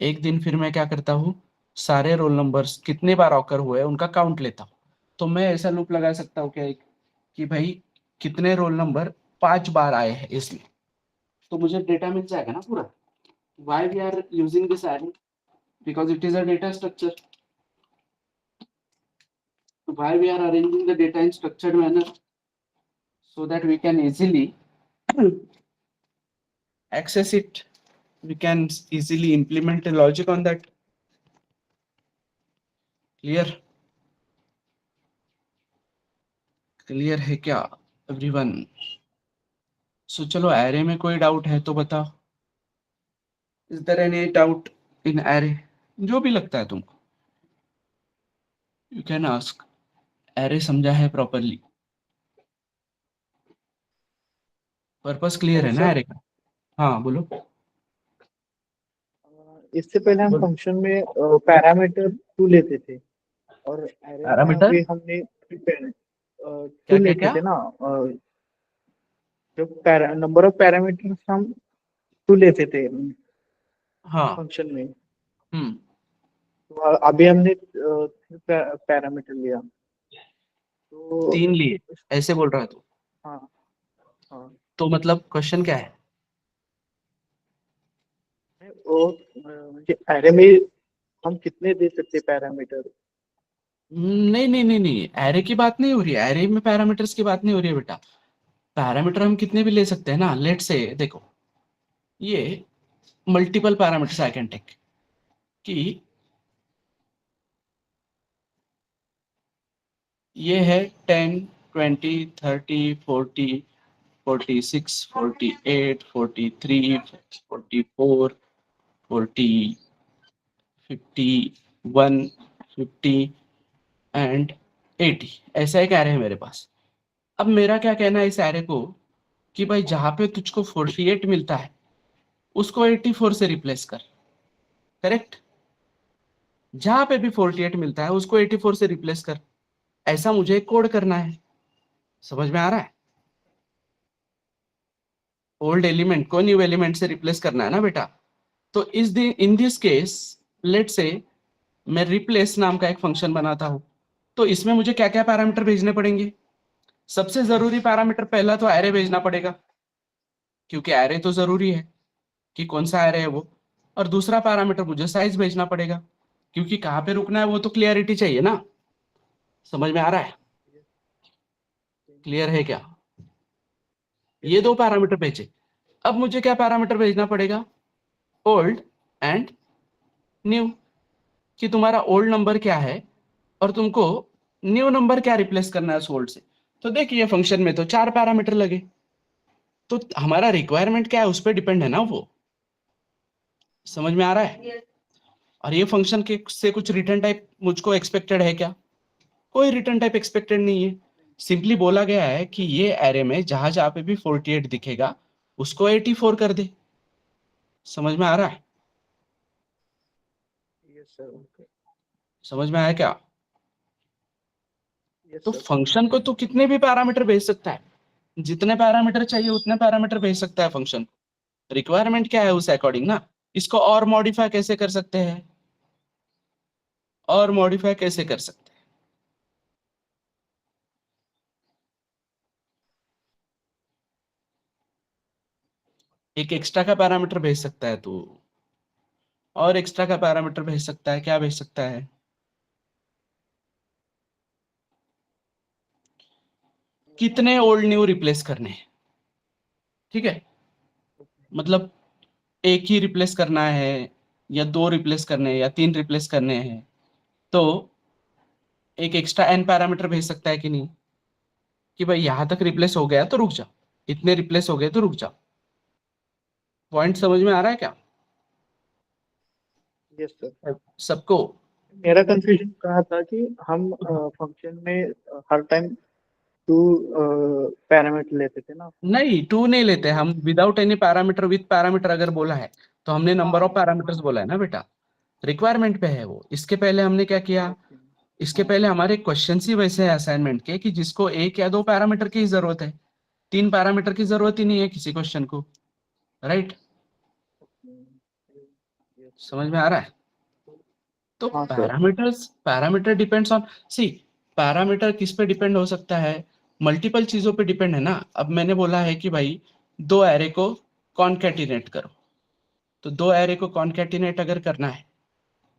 S1: एक दिन फिर मैं क्या करता हूँ, सारे रोल नंबर्स कितने बार ऑकर हुए हैं उनका काउंट लेता हूँ। तो मैं ऐसा लूप लगा सकता हूँ क्या, कि भाई कितने रोल नंबर 5 बार आए हैं इसमें, तो मुझे डेटा मिल जाएगा ना पूरा। Why we are using this array? Because it is a data structure. Why we are arranging the data in structured manner? so that we can easily access it, we can easily implement a logic on that. Clear? Clear है क्या एवरीवन? सो चलो एरे में कोई डाउट है तो बताओ। Is there any doubt in array, जो भी लगता है तुमको, यू कैन आस्क। एरे समझा है प्रॉपरली? पर्पस क्लियर है ना
S2: सर
S1: एरे का? हाँ बोलो।
S2: इससे पहले हम
S1: बोलो।
S2: फंक्शन में पैरामीटर टू लेते थे और एरे में
S1: पैरामीटर
S2: अभी हमने
S1: क्या
S2: टू
S1: क्या
S2: लेते
S1: क्या?
S2: थे ना। जो नंबर ऑफ पैरामीटर्स हम टू लेते थे
S1: हाँ।
S2: फंक्शन में,
S1: हम्म।
S2: तो अभी हमने पैरामीटर लिया तो
S1: 3 लिए ऐसे बोल रहा है तू?
S2: हाँ हाँ।
S1: तो मतलब क्वेश्चन क्या है?
S2: वो म्हणजे एरे में हम कितने दे सकते पैरामीटर?
S1: नहीं नहीं नहीं नहीं, एरे की बात नहीं हो रही है, एरे में पैरामीटर्स की बात नहीं हो रही है बेटा। पैरामीटर हम कितने भी ले सकते हैं ना, लेट से देखो, ये multiple parameters I can take, कि ये है 10 20 30 40 46 48 43 44 40 51 50 एंड 80, ऐसा एक एरे है मेरे पास। अब मेरा क्या कहना है इस एरे को, कि भाई जहां पे तुझको 48 मिलता है उसको 84 से रिप्लेस कर। करेक्ट? जहां पे भी 48 मिलता है उसको 84 से रिप्लेस कर। ऐसा मुझे कोड करना है। समझ में आ रहा है? ओल्ड एलिमेंट को न्यू एलिमेंट से रिप्लेस करना है ना बेटा। तो इन दिस केस, लेट से मैं रिप्लेस नाम का एक फंक्शन बनाता हूं। तो इसमें मुझे क्या क्या पैरामीटर भेजने पड़ेंगे? सबसे जरूरी पैरामीटर पहला तो एरे भेजना पड़ेगा, क्योंकि एरे तो जरूरी है कि कौन सा एरे है वो। और दूसरा पैरामीटर मुझे साइज भेजना पड़ेगा, क्योंकि कहाँ पे रुकना है वो तो क्लियरिटी चाहिए ना। समझ में आ रहा है? क्लियर है क्या? ये दो पैरामीटर भेजे। अब मुझे क्या पैरामीटर भेजना पड़ेगा? ओल्ड एंड न्यू, कि तुम्हारा ओल्ड नंबर क्या है और तुमको न्यू नंबर क्या रिप्लेस करना है उस ओल्ड से। तो देखिए फंक्शन में तो 4 पैरामीटर लगे, तो हमारा रिक्वायरमेंट क्या है उस पर डिपेंड है ना वो। समझ में आ रहा है? और ये फंक्शन के से कुछ रिटर्न टाइप मुझको एक्सपेक्टेड है क्या? कोई रिटर्न टाइप एक्सपेक्टेड नहीं है। सिंपली बोला गया है कि ये एरे में जहां जहां पे भी 48 दिखेगा उसको 84 कर दे। समझ में आ रहा है?
S2: Yes sir. ओके।
S1: समझ में आया क्या?
S2: यस
S1: तो
S2: सर।
S1: फंक्शन को तो कितने भी पैरामीटर भेज सकता है, जितने पैरामीटर चाहिए उतने पैरामीटर भेज सकता है फंक्शन। रिक्वायरमेंट क्या है उस अकॉर्डिंग ना। इसको और मॉडिफाई कैसे कर सकते हैं, और मॉडिफाई कैसे कर सकते हैं? एक एक्स्ट्रा का पैरामीटर भेज सकता है तू, और एक्स्ट्रा का पैरामीटर भेज सकता है। क्या भेज सकता है? कितने ओल्ड न्यू रिप्लेस करने हैं। ठीक है? मतलब एक ही रिप्लेस करना है, या 2 रिप्लेस करने हैं, या 3 रिप्लेस करने हैं, तो एक एक्स्ट्रा एन पैरामीटर भेज सकता है कि नहीं, कि भाई यहां तक रिप्लेस हो गया तो रुक जा, इतने रिप्लेस हो गए तो रुक जा। पॉइंट समझ में आ रहा है क्या
S2: यस सर।
S1: सबको?
S2: मेरा कंफ्यूजन कहा था कि हम फंक्शन में हर टाइम टू पैरामीटर लेते थे ना।
S1: नहीं, 2 नहीं लेते
S2: तो
S1: हम। Without any parameter, with parameter अगर बोला है तो हमने नंबर ऑफ
S2: हाँ
S1: पैरामीटर्स बोला है ना बेटा। रिक्वायरमेंट पे है वो। इसके पहले हमने क्या किया,
S2: ओके।
S1: इसके
S2: हाँ
S1: पहले हमारे क्वेश्चन ही वैसे है असाइनमेंट के, कि जिसको 1 या 2 पैरामीटर की ही जरूरत है, 3 पैरामीटर की जरूरत ही नहीं है किसी क्वेश्चन को। राइट?
S2: Yes sir.
S1: समझ में आ रहा है? तो
S2: हाँ sir.
S1: Parameter depends on, see, parameter किस पे डिपेंड हो सकता है? मल्टीपल चीजों पे डिपेंड है ना। अब मैंने बोला है कि भाई 2 एरे को कॉन्कैटिनेट करो, तो 2 एरे को कॉन्कैटिनेट अगर करना है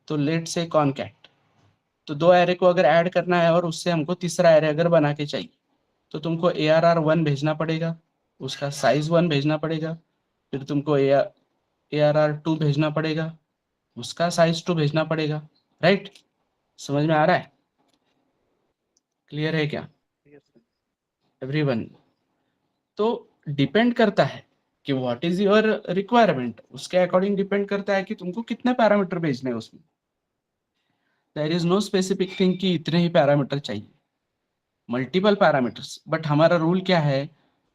S1: तो लेट से कॉनकैट, तो 2 एरे को अगर ऐड करना है और उससे हमको तीसरा एरे अगर बना के चाहिए, तो तुमको ARR1 भेजना पड़ेगा, उसका साइज 1 भेजना पड़ेगा। फिर तुमको ARR2 भेजना पड़ेगा, उसका साइज 2 भेजना पड़ेगा। राइट? समझ में आ रहा है? क्लियर है क्या
S2: यस सर।
S1: एवरीवन? तो डिपेंड करता है कि व्हाट इज योर रिक्वायरमेंट, उसके अकॉर्डिंग डिपेंड करता है कि तुमको कितने पैरामीटर भेजने हैं उसमें। There is no specific thing कि इतने ही पैरामीटर चाहिए, मल्टीपल पैरामीटर्स। बट हमारा रूल क्या है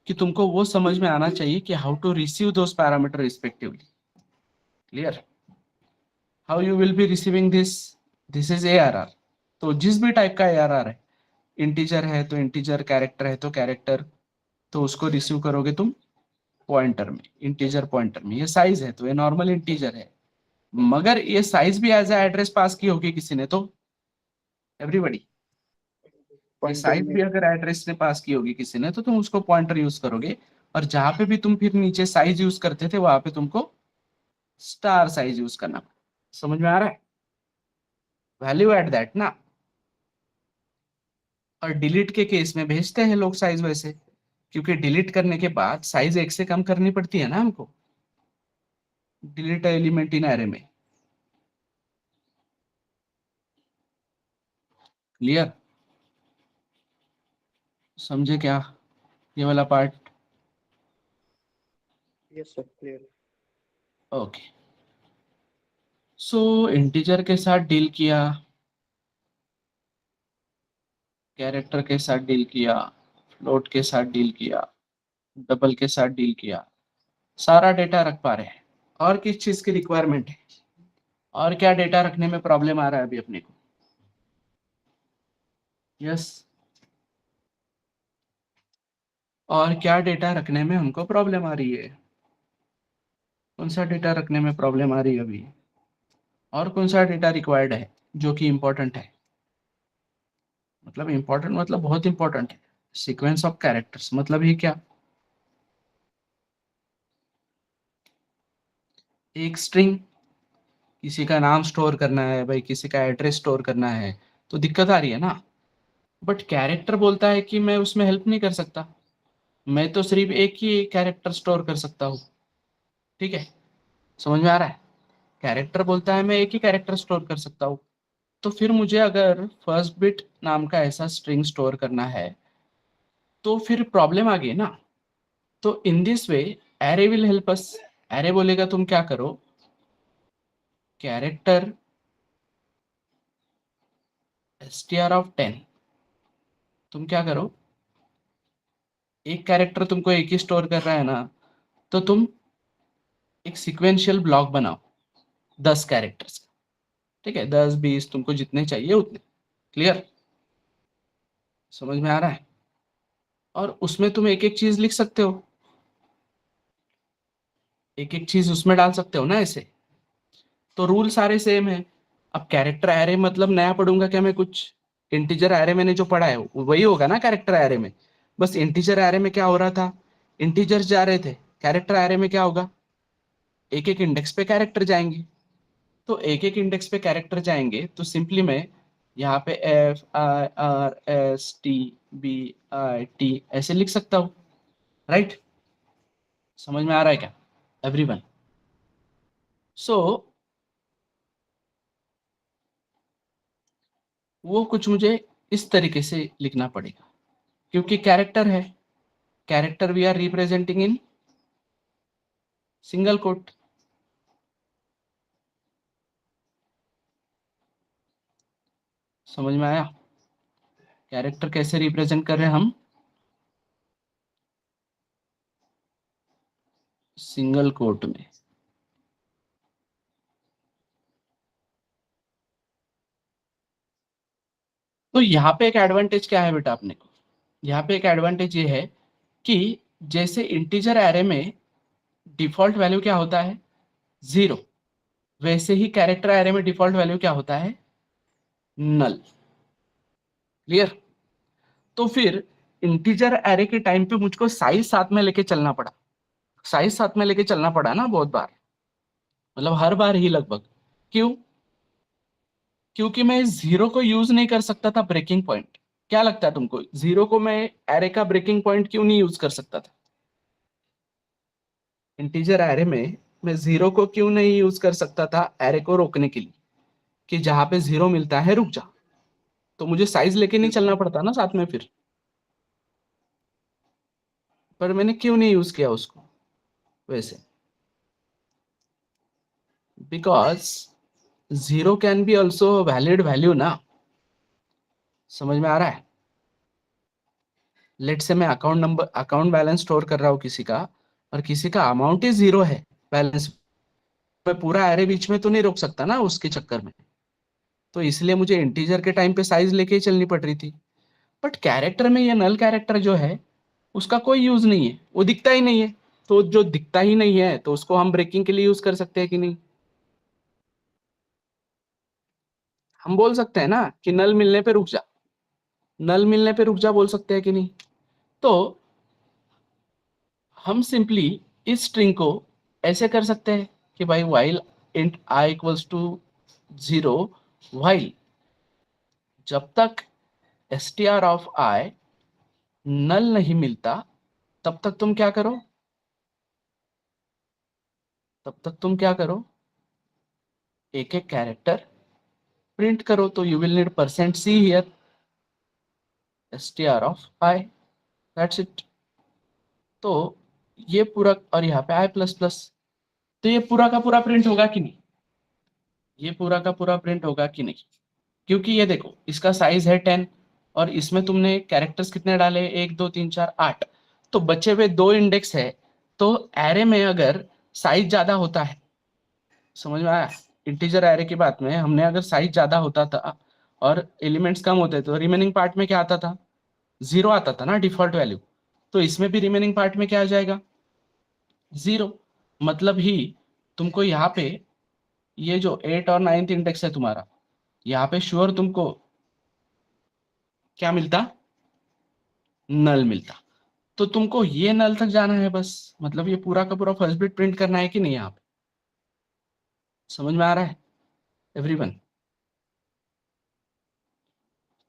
S1: कि तुमको वो समझ में आना चाहिए कि how to receive those parameter respectively. Clear? How you will be receiving this is ARR। तो जिस भी टाइप का ARR है, इंटीजर है तो इंटीजर, कैरेक्टर है तो कैरेक्टर, तो उसको रिसीव करोगे तुम पॉइंटर में, इंटीजर पॉइंटर में। ये साइज है तो ये नॉर्मल इंटीजर है, मगर ये साइज भी एज ए एड्रेस पास की होगी किसी ने तो, एवरीबॉडी, ये
S2: पॉइंटर
S1: साइज
S2: में
S1: भी अगर एड्रेस ने पास की होगी किसी ने तो तुम उसको पॉइंटर यूज करोगे। और जहां पे भी तुम फिर नीचे साइज यूज करते थे वहां पे तुमको स्टार साइज यूज करना पड़ेगा। समझ में आ रहा है? वैल्यू एट दैट ना। और डिलीट के केस में भेजते हैं लोग साइज वैसे, क्योंकि डिलीट करने के बाद साइज एक से कम करनी पड़ती है ना हमको, डिलीट एलिमेंट इन एरे में। क्लियर? समझे क्या ये वाला part?
S2: Yes sir clear.
S1: Okay, so integer के साथ डील किया, कैरेक्टर के साथ डील किया, फ्लोट के साथ डील किया, डबल के साथ डील किया, सारा डेटा रख पा रहे हैं। और किस चीज की रिक्वायरमेंट है, और क्या डेटा रखने में प्रॉब्लम आ रहा है अभी अपने को? यस, और क्या डेटा रखने में हमको प्रॉब्लम आ रही है? कौन सा डेटा रखने में प्रॉब्लम आ रही है अभी? और कौन सा डेटा रिक्वायर्ड है जो कि इंपॉर्टेंट है? मतलब इंपॉर्टेंट मतलब बहुत इंपॉर्टेंट है। सीक्वेंस ऑफ कैरेक्टर्स मतलब ही क्या? एक स्ट्रिंग, किसी का नाम स्टोर करना है भाई, किसी का एड्रेस स्टोर करना है, तो दिक्कत आ रही है ना। बट कैरेक्टर बोलता है कि मैं उसमें हेल्प नहीं कर सकता, मैं तो सिर्फ एक ही कैरेक्टर स्टोर कर सकता हूँ। ठीक है, समझ में आ रहा है? कैरेक्टर बोलता है मैं एक ही कैरेक्टर स्टोर कर सकता हूँ। तो फिर मुझे अगर फर्स्ट बिट नाम का ऐसा स्ट्रिंग स्टोर करना है तो फिर प्रॉब्लम आ गई ना। तो in this way array will help us. Array बोलेगा तुम क्या करो, कैरेक्टर str ऑफ 10, तुम क्या करो, एक कैरेक्टर तुमको एक ही स्टोर कर रहा है ना, तो तुम एक सिक्वेंशियल ब्लॉक बनाओ 10 कैरेक्टर्स का। ठीक है, 10 20 तुमको जितने चाहिए उतने। क्लियर? समझ में आ रहा है? और उसमें तुम एक एक चीज लिख सकते हो, एक एक चीज उसमें डाल सकते हो ना ऐसे। तो रूल सारे सेम है। अब कैरेक्टर एरे मतलब नया पढ़ूंगा क्या मैं कुछ? इंटीजर एरे मैंने जो पढ़ा है वही होगा ना कैरेक्टर एरे में। बस इंटीजर एरे में क्या हो रहा था, इंटीजर्स जा रहे थे, कैरेक्टर एरे में क्या होगा, एक एक इंडेक्स पे कैरेक्टर जाएंगे। तो एक एक इंडेक्स पे कैरेक्टर जाएंगे तो सिंपली मैं यहाँ पे FIRSTBIT ऐसे लिख सकता हूँ। राइट? समझ में आ रहा है क्या एवरीवन? सो वो कुछ मुझे इस तरीके से लिखना पड़ेगा, क्योंकि कैरेक्टर है, character we are representing in single quote. समझ में आया? कैरेक्टर कैसे रिप्रेजेंट कर रहे हैं हम? सिंगल कोट में। तो यहाँ पे एक एडवांटेज क्या है बेटा अपने को, यहाँ पे एक एडवांटेज ये है कि जैसे इंटीजर एरे में डिफॉल्ट वैल्यू क्या होता है, 0, वैसे ही कैरेक्टर एरे में डिफॉल्ट वैल्यू क्या होता है, नल। क्लियर? तो फिर इंटीजर एरे के टाइम पे मुझको साइज साथ में लेके चलना पड़ा, साइज साथ में लेके चलना पड़ा ना बहुत बार, मतलब हर बार ही लगभग। क्यों? क्योंकि मैं 0 को यूज नहीं कर सकता था ब्रेकिंग पॉइंट। क्या लगता है तुमको, 0 को मैं एरे का ब्रेकिंग पॉइंट क्यों नहीं यूज कर सकता था? इंटीजर एरे में मैं 0 को क्यों नहीं यूज कर सकता था एरे को रोकने के लिए, कि जहां पे 0 मिलता है रुक जा। तो मुझे साइज लेके नहीं चलना पड़ता ना साथ में फिर। पर मैंने क्यों नहीं यूज किया उसको? वैसे, because 0 can be also valid value ना। समझ में आ रहा है? लेट से मैं अकाउंट बैलेंस स्टोर कर रहा हूँ किसी का, और किसी का अमाउंट ही 0 है बैलेंस, मैं पूरा एरे बीच में तो नहीं रोक सकता ना उसके चक्कर में। तो इसलिए मुझे इंटीजर के टाइम पे साइज लेके ही चलनी पड़ रही थी। बट कैरेक्टर में ये नल कैरेक्टर जो है उसका कोई यूज नहीं है, वो दिखता ही नहीं है। तो जो दिखता ही नहीं है तो उसको हम ब्रेकिंग के लिए यूज कर सकते हैं कि नहीं? हम बोल सकते हैं ना कि नल मिलने पे रुक जा, नल मिलने पे रुक जा बोल सकते हैं कि नहीं? तो हम सिंपली इस स्ट्रिंग को ऐसे कर सकते हैं कि भाई while int I equals to 0, while जब तक str ऑफ I नल नहीं मिलता तब तक तुम क्या करो, एक एक कैरेक्टर प्रिंट करो। तो you will need %c here, str of I, that's it. तो ये पूरा, और यहाँ पे I++, तो ये पूरा का पूरा प्रिंट होगा कि नहीं? ये पूरा का पूरा प्रिंट होगा कि नहीं? क्योंकि ये देखो इसका साइज है 10 और इसमें तुमने कैरेक्टर्स कितने डाले, 1 2 3 4 8, तो बचे हुए 2 इंडेक्स है। तो एरे में अगर साइज ज्यादा होता है, समझ में आया? इंटीजर एरे की बात में हमने अगर साइज ज्यादा होता था और एलिमेंट्स कम होते तो रिमेनिंग पार्ट में क्या आता था, 0 आता था ना डिफॉल्ट वैल्यू। तो इसमें भी रिमेनिंग पार्ट में क्या आ जाएगा, 0। मतलब ही तुमको यहाँ पे ये जो 8 और 9th इंडेक्स है तुम्हारा, यहाँ पे श्योर तुमको क्या मिलता, नल मिलता। तो तुमको ये नल तक जाना है बस, मतलब ये पूरा का पूरा फर्स्ट बिट प्रिंट करना है कि नहीं? यहाँ पे समझ में आ रहा है एवरीवन?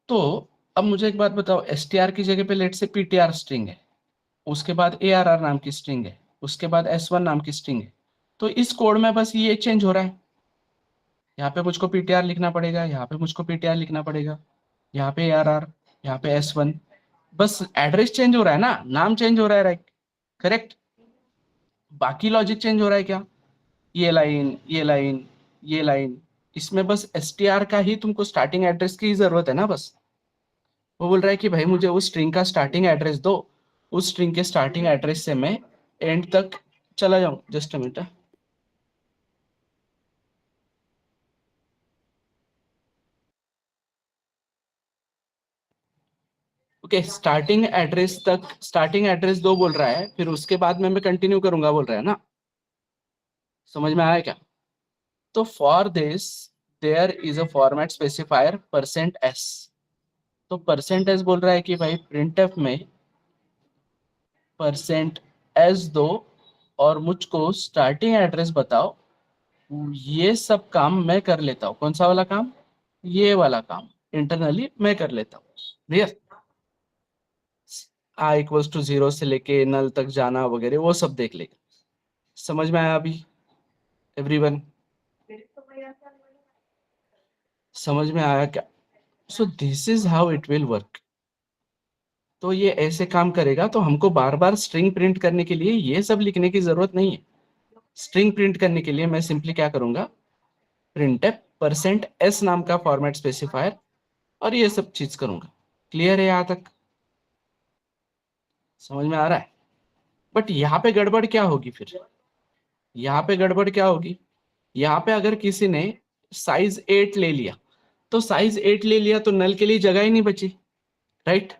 S1: तो अब मुझे एक बात बताओ, str की जगह पे लेट से ptr स्ट्रिंग है, उसके बाद arr नाम की स्ट्रिंग है, उसके बाद s1 नाम की स्ट्रिंग है। तो इस कोड में बस ये चेंज हो रहा है, यहाँ पे मुझको ptr लिखना पड़ेगा, यहाँ पे मुझको ptr लिखना पड़ेगा, यहाँ पे arr, यहाँ पे s1। बस एड्रेस चेंज हो रहा है ना, नाम चेंज हो रहा है, राइट? करेक्ट। बाकी लॉजिक चेंज हो रहा है क्या? ये लाइन, ये लाइन, ये लाइन, इसमें बस str का ही तुमको स्टार्टिंग एड्रेस की जरूरत है ना बस। वो बोल रहा है कि भाई मुझे उस स्ट्रिंग का स्टार्टिंग एड्रेस दो, उस स्ट्रिंग के स्टार्टिंग एड्रेस से मैं एंड तक चला जाऊं। Just a minute. Okay, starting address तक, स्टार्टिंग एड्रेस दो बोल रहा है, फिर उसके बाद में मैं कंटिन्यू करूंगा बोल रहा है ना। समझ में आया क्या? तो for this there is a format specifier %s। तो %s बोल रहा है कि भाई printf में %s दो और मुझको स्टार्टिंग एड्रेस बताओ। ये सब काम मैं कर लेता हूँ। कौन सा वाला काम? ये वाला काम इंटरनली मैं कर लेता हूँ। क्लियर? I इक्वल्स टू 0 से लेके नल तक जाना वगैरह वो सब देख लेगा। समझ में आया अभी एवरीवन? समझ में आया क्या? So this is how it will work. तो ये ऐसे काम करेगा। तो हमको बार बार स्ट्रिंग प्रिंट करने के लिए ये सब लिखने की जरूरत नहीं है। स्ट्रिंग प्रिंट करने के लिए मैं सिंपली क्या करूंगा, printf %s नाम का फॉर्मेट स्पेसिफायर और ये सब चीज करूंगा। क्लियर है यहाँ तक? समझ में आ रहा है? बट यहाँ पे गड़बड़ क्या होगी फिर? यहाँ पे गड़बड़ क्या होगी, यहाँ पे अगर किसी ने साइज 8 ले लिया, तो साइज 8 ले लिया तो नल के लिए जगह ही नहीं बची, राइट?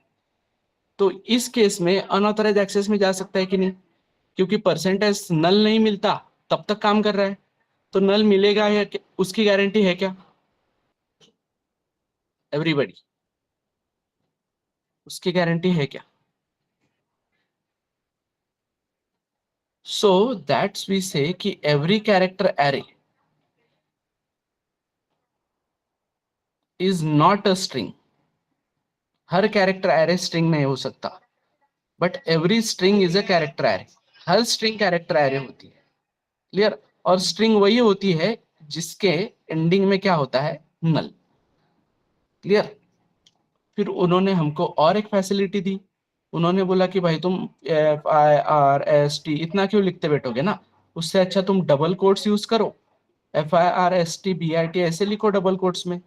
S1: तो इस केस में अनऑथराइज एक्सेस में जा सकता है कि नहीं? क्योंकि % नल नहीं मिलता तब तक काम कर रहा है। तो नल मिलेगा या उसकी गारंटी है क्या एवरीबॉडी? उसकी गारंटी है क्या? सो दैट्स वी से कि every character array is not a string. Her character array string नहीं हो सकता, but every string is a character array. Her string character array होती है। क्लियर? और स्ट्रिंग वही होती है जिसके एंडिंग में क्या होता है, नल। क्लियर? फिर उन्होंने हमको और एक फैसिलिटी दी उन्होंने बोला कि भाई तुम FIRST इतना क्यों लिखते बैठोगे ना, उससे अच्छा तुम डबल कोट्स यूज करो, FIRSTBIT ऐसे लिखो डबल कोट्स में।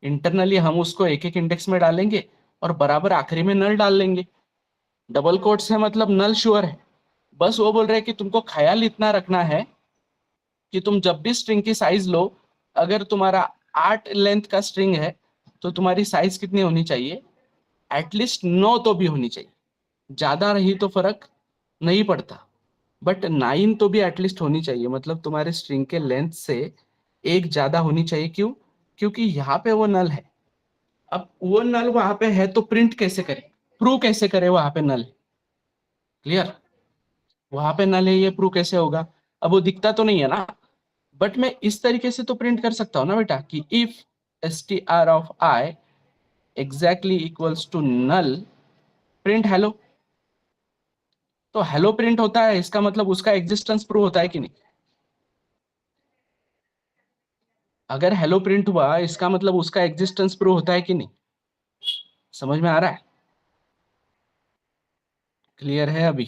S1: इंटरनली हम उसको एक एक इंडेक्स में डालेंगे और बराबर आखिरी में नल डाल लेंगे। डबल कोट्स है मतलब नल श्योर है। बस वो बोल रहे हैं कि तुमको ख्याल इतना रखना है कि तुम जब भी स्ट्रिंग की साइज लो, अगर तुम्हारा 8 लेंथ का स्ट्रिंग है तो तुम्हारी साइज कितनी होनी चाहिए, एटलीस्ट 9 तो भी होनी चाहिए। ज्यादा रही तो फर्क नहीं पड़ता, बट 9 तो भी एटलीस्ट होनी चाहिए, मतलब तुम्हारे स्ट्रिंग के लेंथ से एक ज्यादा होनी चाहिए। क्यों? क्योंकि यहाँ पे वो नल है। अब वो नल वहां पे है तो प्रिंट कैसे करे, प्रूव कैसे करे वहां पे नल? क्लियर? वहां पे नल है, ये प्रूव कैसे होगा? अब वो दिखता तो नहीं है ना, बट मैं इस तरीके से तो प्रिंट कर सकता हूँ ना बेटा, कि if str of I exactly equals to null, print hello. तो हेलो प्रिंट होता है, इसका मतलब उसका एग्जिस्टेंस प्रूव होता है कि नहीं? अगर हेलो प्रिंट हुआ इसका मतलब उसका एग्जिस्टेंस प्रूव होता है कि नहीं? समझ में आ रहा है? क्लियर है अभी?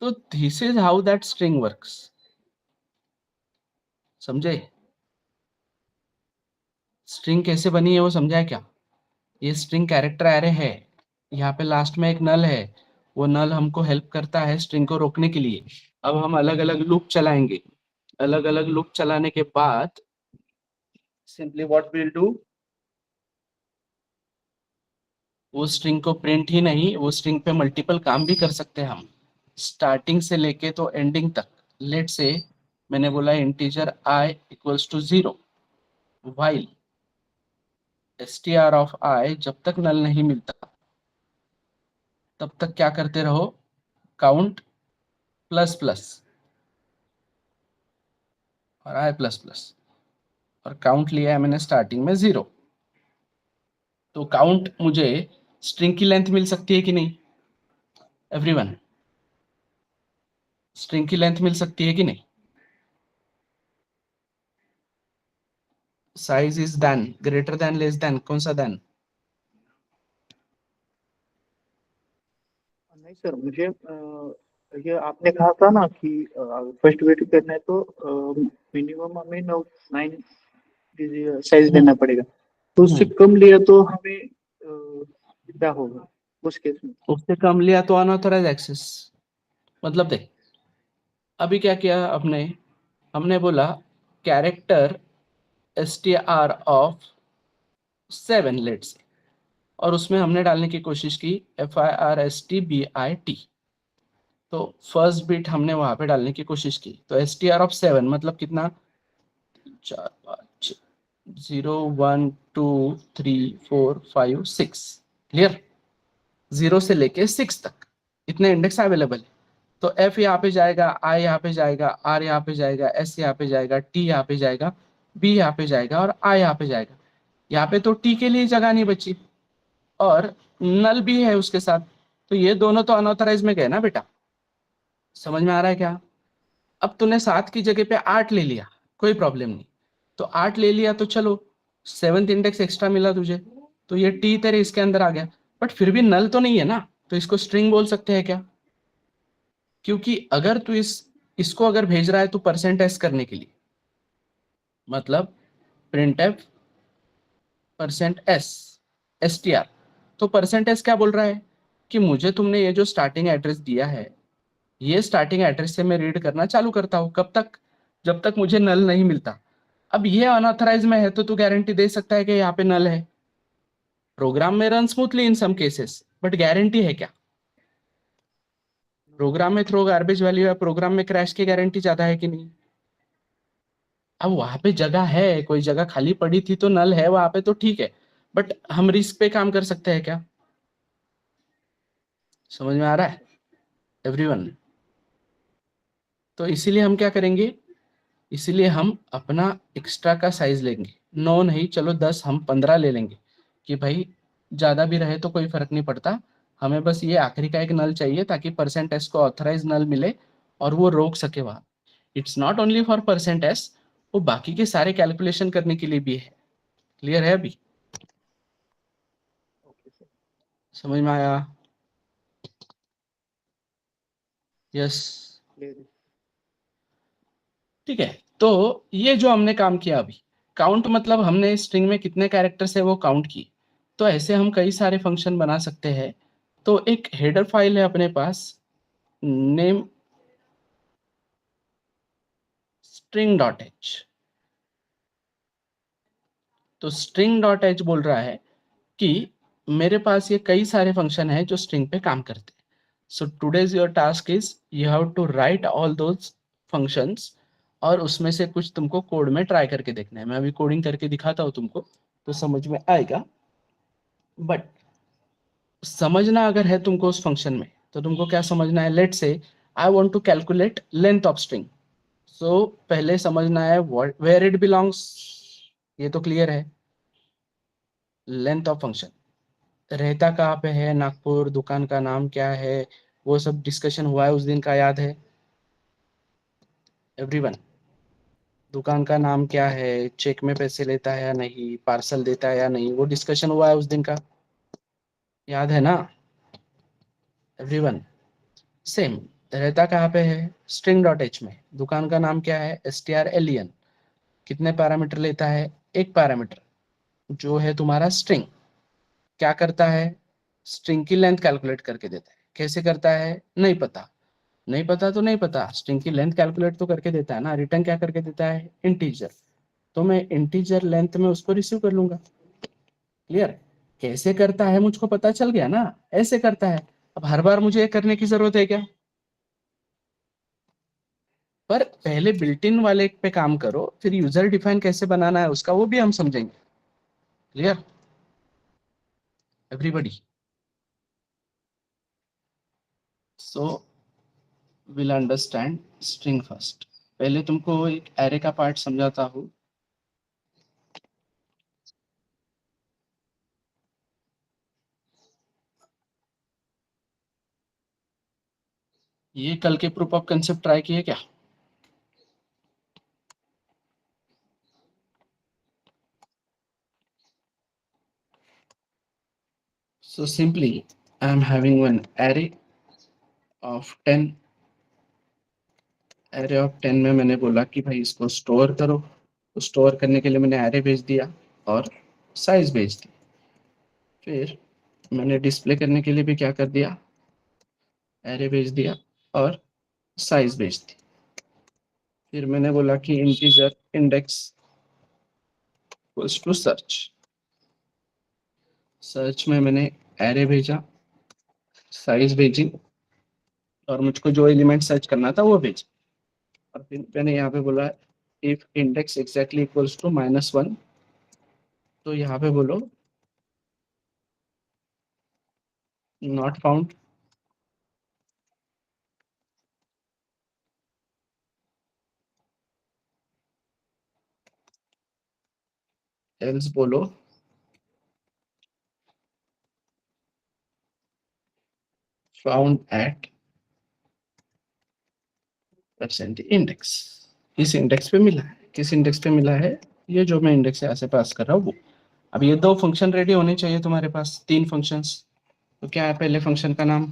S1: तो this is how that string works. समझे? स्ट्रिंग कैसे बनी है वो समझा है क्या? ये स्ट्रिंग कैरेक्टर एरे है, यहाँ पे लास्ट में एक नल है, वो नल हमको हेल्प करता है स्ट्रिंग को रोकने के लिए। अब हम अलग अलग लूप चलाएंगे, अलग अलग लूप चलाने के बाद सिंपली व्हाट विल डू, वो स्ट्रिंग को प्रिंट ही नहीं, वो स्ट्रिंग पे मल्टीपल काम भी कर सकते हैं हम, स्टार्टिंग से लेके तो एंडिंग तक। लेट से मैंने बोला integer I equals to 0, while str of I जब तक नल नहीं मिलता तब तक क्या करते रहो, काउंट प्लस प्लस और I प्लस प्लस, और काउंट लिया है मैंने स्टार्टिंग में 0। तो काउंट मुझे स्ट्रिंग की लेंथ मिल सकती है कि नहीं एवरीवन? स्ट्रिंग की लेंथ मिल सकती है कि नहीं? Size is then greater than less than, कौन सा देन?
S2: नहीं सर, मुझे ये आपने कहा था ना कि फर्स्ट वेट करना है तो मिनिमम हमें 9 साइज देना पड़ेगा, तो उससे कम लिया तो हमें क्या होगा उस केस में?
S1: उससे कम लिया तो अनऑथराइज एक्सेस। मतलब देख, अभी क्या किया अपने, हमने बोला कैरेक्टर str ऑफ 7 लेट से, और उसमें हमने डालने की कोशिश की FIRSTBIT। तो फर्स्ट बिट हमने वहां पे डालने की कोशिश की, तो str ऑफ 7 मतलब कितना, 4 5 0 1 2 3 4 5 6। क्लियर? 0 से लेके 6 तक इतने इंडेक्स अवेलेबल है। तो F यहाँ पे जाएगा, I यहाँ पे जाएगा, R यहाँ पे जाएगा, S यहाँ पे जाएगा, T यहाँ पे जाएगा, B यहाँ पे जाएगा और I यहाँ पे जाएगा। यहाँ पे तो T के लिए जगह नहीं बची और नल भी है उसके साथ, तो ये दोनों तो अनऑथराइज में गए ना बेटा। समझ में आ रहा है क्या? अब तूने 7 की जगह पे 8 ले लिया, कोई प्रॉब्लम नहीं। तो 8 ले लिया तो चलो 7th इंडेक्स एक्स्ट्रा मिला तुझे, तो ये टी तेरे इसके अंदर आ गया, बट फिर भी नल तो नहीं है ना, तो इसको स्ट्रिंग बोल सकते हैं क्या? क्योंकि अगर तू इसको अगर भेज रहा है तो %s करने के लिए, मतलब printf %s str, तो %s क्या बोल रहा है कि मुझे तुमने ये जो स्टार्टिंग एड्रेस दिया है, ये स्टार्टिंग एड्रेस से मैं रीड करना चालू करता हूँ। कब तक? जब तक मुझे नल नहीं मिलता। अब ये अनऑथराइज में है तो तू गारंटी दे सकता है कि यहाँ पे नल है। प्रोग्राम में run smoothly in some cases, but guarantee है क्या? प्रोग्राम में थ्रो गार्बेज वैल्यू या प्रोग्राम में क्रैश की गारंटी ज्यादा है कि नहीं? अब वहां पे जगह है, कोई जगह खाली पड़ी थी तो नल है वहां पे तो ठीक है, बट हम रिस्क पे काम कर सकते हैं क्या? समझ में आ रहा है एवरीवन? तो इसीलिए हम क्या करेंगे, इसीलिए हम अपना एक्स्ट्रा का साइज लेंगे, 9 नहीं चलो 10, हम 15 ले लेंगे कि भाई ज्यादा भी रहे तो कोई फर्क नहीं पड़ता, हमें बस ये आखिरी का एक नल चाहिए ताकि %s को ऑथराइज नल मिले और वो रोक सके वहां। It's not only for %s, वो बाकी के सारे कैलकुलेशन करने के लिए भी है। क्लियर है अभी? समझ में आया? यस।
S2: clear.
S1: ठीक है, तो ये जो हमने काम किया अभी, काउंट मतलब हमने स्ट्रिंग में कितने कैरेक्टर्स है वो काउंट किए। तो ऐसे हम कई सारे फंक्शन बना सकते हैं। तो एक हेडर फाइल है अपने पास, नेम string.h। तो string.h बोल रहा है कि मेरे पास ये कई सारे फंक्शन है जो स्ट्रिंग पे काम करते हैं। So today's your task is you have to write all those functions, और उसमें से कुछ तुमको कोड में ट्राई करके देखना है। मैं अभी कोडिंग करके दिखाता हूँ तुमको, तो समझ में आएगा। बट समझना अगर है तुमको उस फंक्शन में, तो तुमको क्या समझना है? Let say I want to calculate length of string. So पहले समझना है वेयर इट बिलोंग्स, ये तो क्लियर है। लेंथ ऑफ फंक्शन, रहता कहाँ पे है, नागपुर, दुकान का नाम क्या है, वो सब डिस्कशन हुआ है उस दिन का, याद है एवरीवन? दुकान का नाम क्या है, चेक में पैसे लेता है या नहीं, पार्सल देता है या नहीं, वो डिस्कशन हुआ है उस दिन का, याद है ना एवरीवन? सेम, रहता कहाँ पे है, स्ट्रिंग डॉट एच में। दुकान का नाम क्या है, strlen। कितने पैरामीटर लेता है, एक पैरामीटर, जो है तुम्हारा स्ट्रिंग। क्या करता है, स्ट्रिंग की लेंथ कैलकुलेट करके देता है। कैसे करता है नहीं पता, नहीं पता तो नहीं पता, स्ट्रिंग की लेंथ कैलकुलेट तो करके देता है ना। रिटर्न क्या करके देता है, इंटीजर। तो मैं इंटीजर लेंथ में उसको रिसीव कर लूंगा। क्लियर? कैसे करता है मुझको पता चल गया ना, ऐसे करता है। अब हर बार मुझे ये करने की जरूरत है क्या? पर पहले बिल्ट इन वाले पे काम करो, फिर यूजर डिफाइन कैसे बनाना है उसका वो भी हम समझेंगे। Clear everybody? So will understand string first. पहले तुमको एक एरे का पार्ट समझाता हूँ। ये कल के प्रूफ ऑफ कंसेप्ट ट्राई किए क्या? So simply, I am having one array of 10। array of 10 में मैंने बोला कि भाई इसको स्टोर करो। तो स्टोर करने के लिए मैंने array भेज दिया और साइज भेज दी। फिर मैंने डिस्प्ले करने के लिए भी क्या कर दिया, array भेज दिया और साइज भेज दी। फिर मैंने बोला कि integer index equals to search. Search में मैंने array भेजा, साइज भेजी, और मुझको जो एलिमेंट सर्च करना था वो भेजा। और फिर मैंने यहाँ पे बोला if index exactly equals to -1, तो यहाँ पे बोलो नॉट फाउंड। एल्स बोलो फाउंड एट परसेंट इंडेक्स। इस इंडेक्स पे मिला है, किस इंडेक्स पे मिला है, ये जो मैं इंडेक्स यहाँ से पास कर रहा हूँ वो। अब ये दो फंक्शन रेडी होने चाहिए तुम्हारे पास, तीन फंक्शंस। तो क्या है पहले फंक्शन का नाम,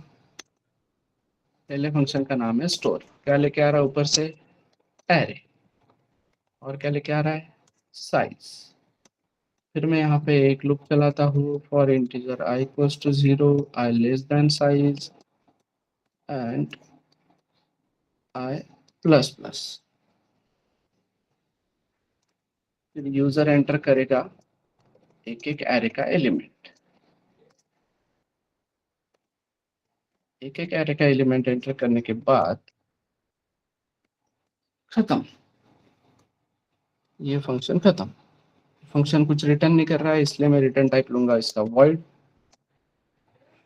S1: पहले फंक्शन का नाम है स्टोर। क्या लेके आ रहा है ऊपर से, एरे। और क्या लेके आ रहा है, साइज। फिर मैं यहाँ पे एक लूप चलाता हूँ for integer i equals to 0, i less than size and i plus plus. फिर यूजर एंटर करेगा एक एक एरे का एलिमेंट, एक एक एरे का एलिमेंट एंटर करने के बाद खत्म, ये फंक्शन खत्म। फंक्शन कुछ रिटर्न नहीं कर रहा है, इसलिए मैं रिटर्न टाइप लूंगा इसका void।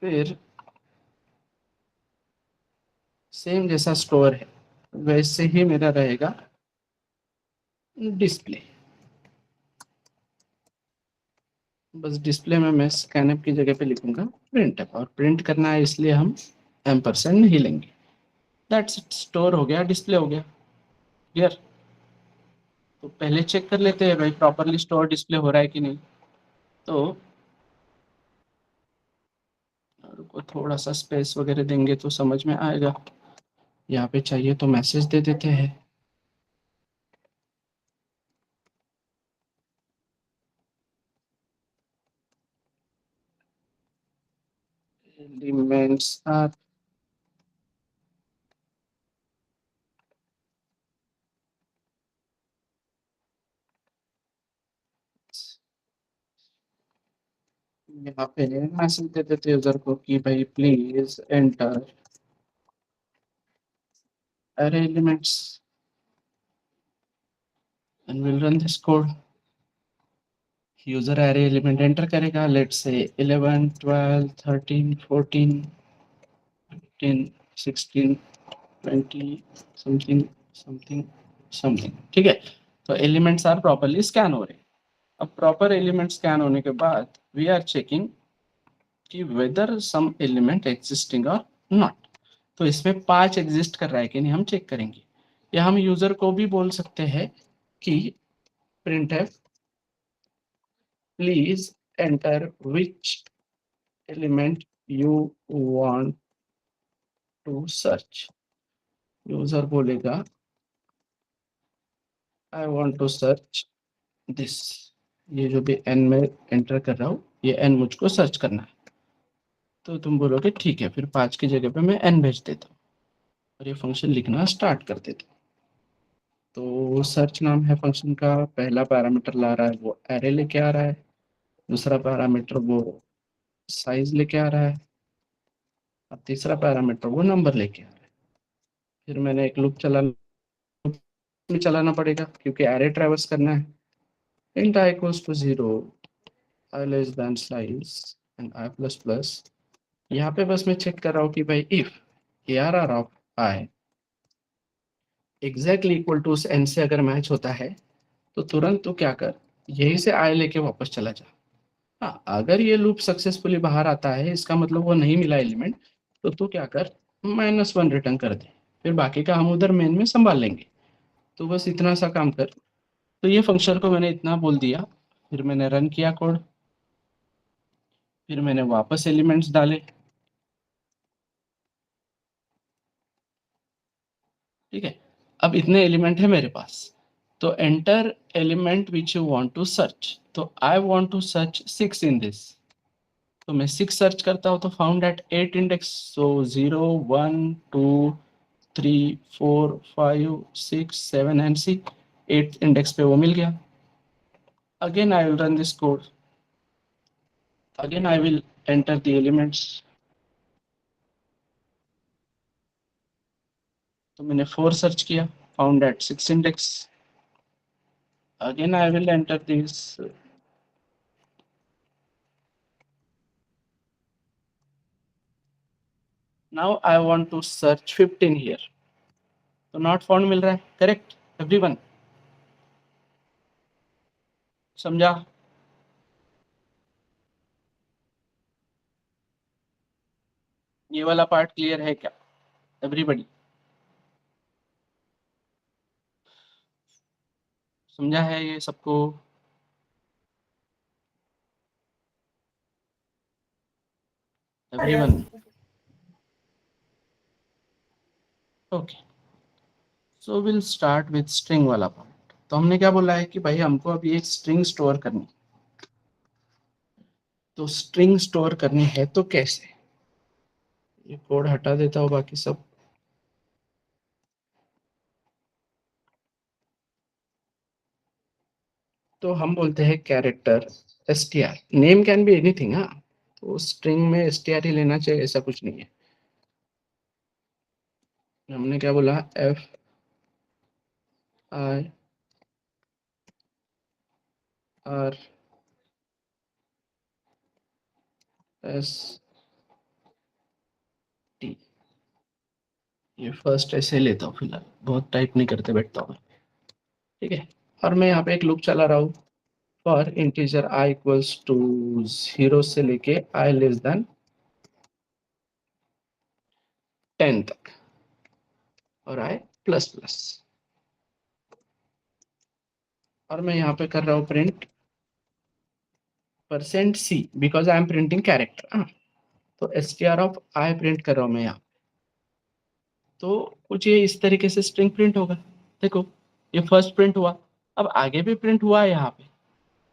S1: फिर सेम जैसा स्टोर है वैसे ही मेरा रहेगा डिस्प्ले। बस डिस्प्ले में मैं स्कैनअप की जगह पे लिखूंगा प्रिंट, और प्रिंट करना है इसलिए हम एम्परसेंड नहीं लेंगे। दैट्स इट, स्टोर हो गया, डिस्प्ले हो गया। क्लियर? तो पहले चेक कर लेते हैं भाई प्रॉपरली स्टोर डिस्प्ले हो रहा है कि नहीं। तो रुको, थोड़ा सा स्पेस वगैरह देंगे तो समझ में आएगा। यहाँ पे चाहिए तो मैसेज दे देते हैं। एलिमेंट्स आर यहाँ पे मैसेज दे देते यूजर को कि भाई please enter array elements and we'll run this code। User array element enter करेगा, let's say 11 12 13 14 15 16 20 something something something, ठीक है। तो एलिमेंट्स आर प्रॉपर्ली स्कैन हो रहे। अब प्रॉपर एलिमेंट स्कैन होने के बाद वी आर चेकिंग कि वेदर सम एलिमेंट एग्जिस्टिंग और नॉट। तो इसमें 5 एग्जिस्ट कर रहा है कि नहीं हम चेक करेंगे। या हम यूजर को भी बोल सकते हैं कि printf please enter which element you want to search। User बोलेगा I want to search this। ये जो भी n में एंटर कर रहा हूँ ये n मुझको सर्च करना है। तो तुम बोलोगे ठीक है, फिर 5 की जगह पे मैं n भेज देता हूँ और ये फंक्शन लिखना स्टार्ट कर देता हूँ। तो सर्च नाम है फंक्शन का, पहला पैरामीटर ला रहा है वो एरे लेके आ रहा है, दूसरा पैरामीटर वो साइज लेके आ रहा है और तीसरा पैरामीटर वो नंबर लेके आ रहा है। फिर मैंने एक लूप चलाना पड़ेगा क्योंकि एरे ट्रैवर्स करना है। int I equals to 0, I less than size and I plus plus। यहाँ पे बस मैं चेक कर रहा हूँ कि भाई if ARR of I exactly equal to उस n से अगर मैच होता है तो तुरंत तो क्या कर, यही से I लेके वापस चला जा। हाँ, अगर ये लूप सक्सेसफुली बाहर आता है इसका मतलब वो नहीं मिला एलिमेंट, तो तू क्या कर -1 रिटर्न कर दे, फिर बाकी का हम उधर मेन में संभाल लेंगे। तो बस इतना सा काम कर। तो ये फंक्शन को मैंने इतना बोल दिया, फिर मैंने रन किया कोड, फिर मैंने वापस एलिमेंट्स डाले, ठीक है। अब इतने एलिमेंट है मेरे पास, तो enter element which you want to search. तो I want to search 6 in this. तो मैं 6 सर्च करता हूँ तो found at 8 index. So 0 1 2 3 4 5 6 7 and see 8 index पे वो मिल गया। Again I will run this code, again I will enter the elements. तो मैंने 4 सर्च किया, found at 6 index. Again I will enter this. Now I want to search 15 here. तो नॉट फाउंड मिल रहा है, करेक्ट एवरीवन, समझा? ये वाला पार्ट क्लियर है क्या एवरीबॉडी? समझा है ये सबको? Everyone, okay. So will start with string वाला पार्ट। तो हमने क्या बोला है कि भाई हमको अभी एक स्ट्रिंग स्टोर करनी। तो स्ट्रिंग स्टोर करनी है तो कैसे? ये कोड हटा देता हूँ बाकी सब। तो हम बोलते हैं character str, name can be anything. हाँ, तो स्ट्रिंग में str ही लेना चाहिए, ऐसा कुछ नहीं है। हमने क्या बोला, f i r s t। ये फर्स्ट ऐसे लेता हूँ फिलहाल, बहुत टाइप नहीं करते बैठता हूँ, ठीक है। और मैं यहाँ पे एक लूप चला रहा हूँ for integer i equals to 0 से लेके i लेस देन 10 तक और i प्लस प्लस। और मैं यहाँ पे कर रहा हूँ print %c because I am printing character. तो str ऑफ i प्रिंट कर रहा हूं मैं यहाँ, तो कुछ ये इस तरीके से स्ट्रिंग प्रिंट होगा। देखो ये फर्स्ट प्रिंट हुआ, अब आगे भी प्रिंट हुआ है यहाँ पे,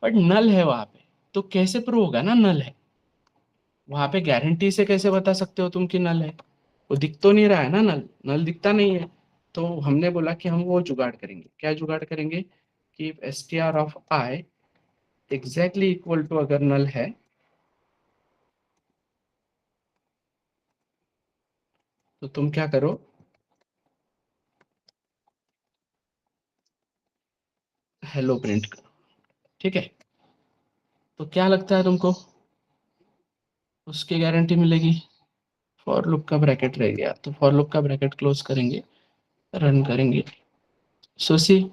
S1: बट नल है वहां पे, तो कैसे प्रूव होगा ना नल है? वहां पे गारंटी से कैसे बता सकते हो तुम कि नल है? वो दिख तो नहीं रहा है ना, नल नल दिखता नहीं है। तो हमने बोला कि हम वो जुगाड़ करेंगे। क्या जुगाड़ करेंगे? कि str of i exactly equal to, अगर नल है तो तुम क्या करो, हेलो प्रिंट करो। ठीक है, तो क्या लगता है तुमको उसकी गारंटी मिलेगी? फॉर लूप का ब्रैकेट रह गया, तो फॉर लूप का ब्रैकेट क्लोज करेंगे, रन करेंगे। सो सी,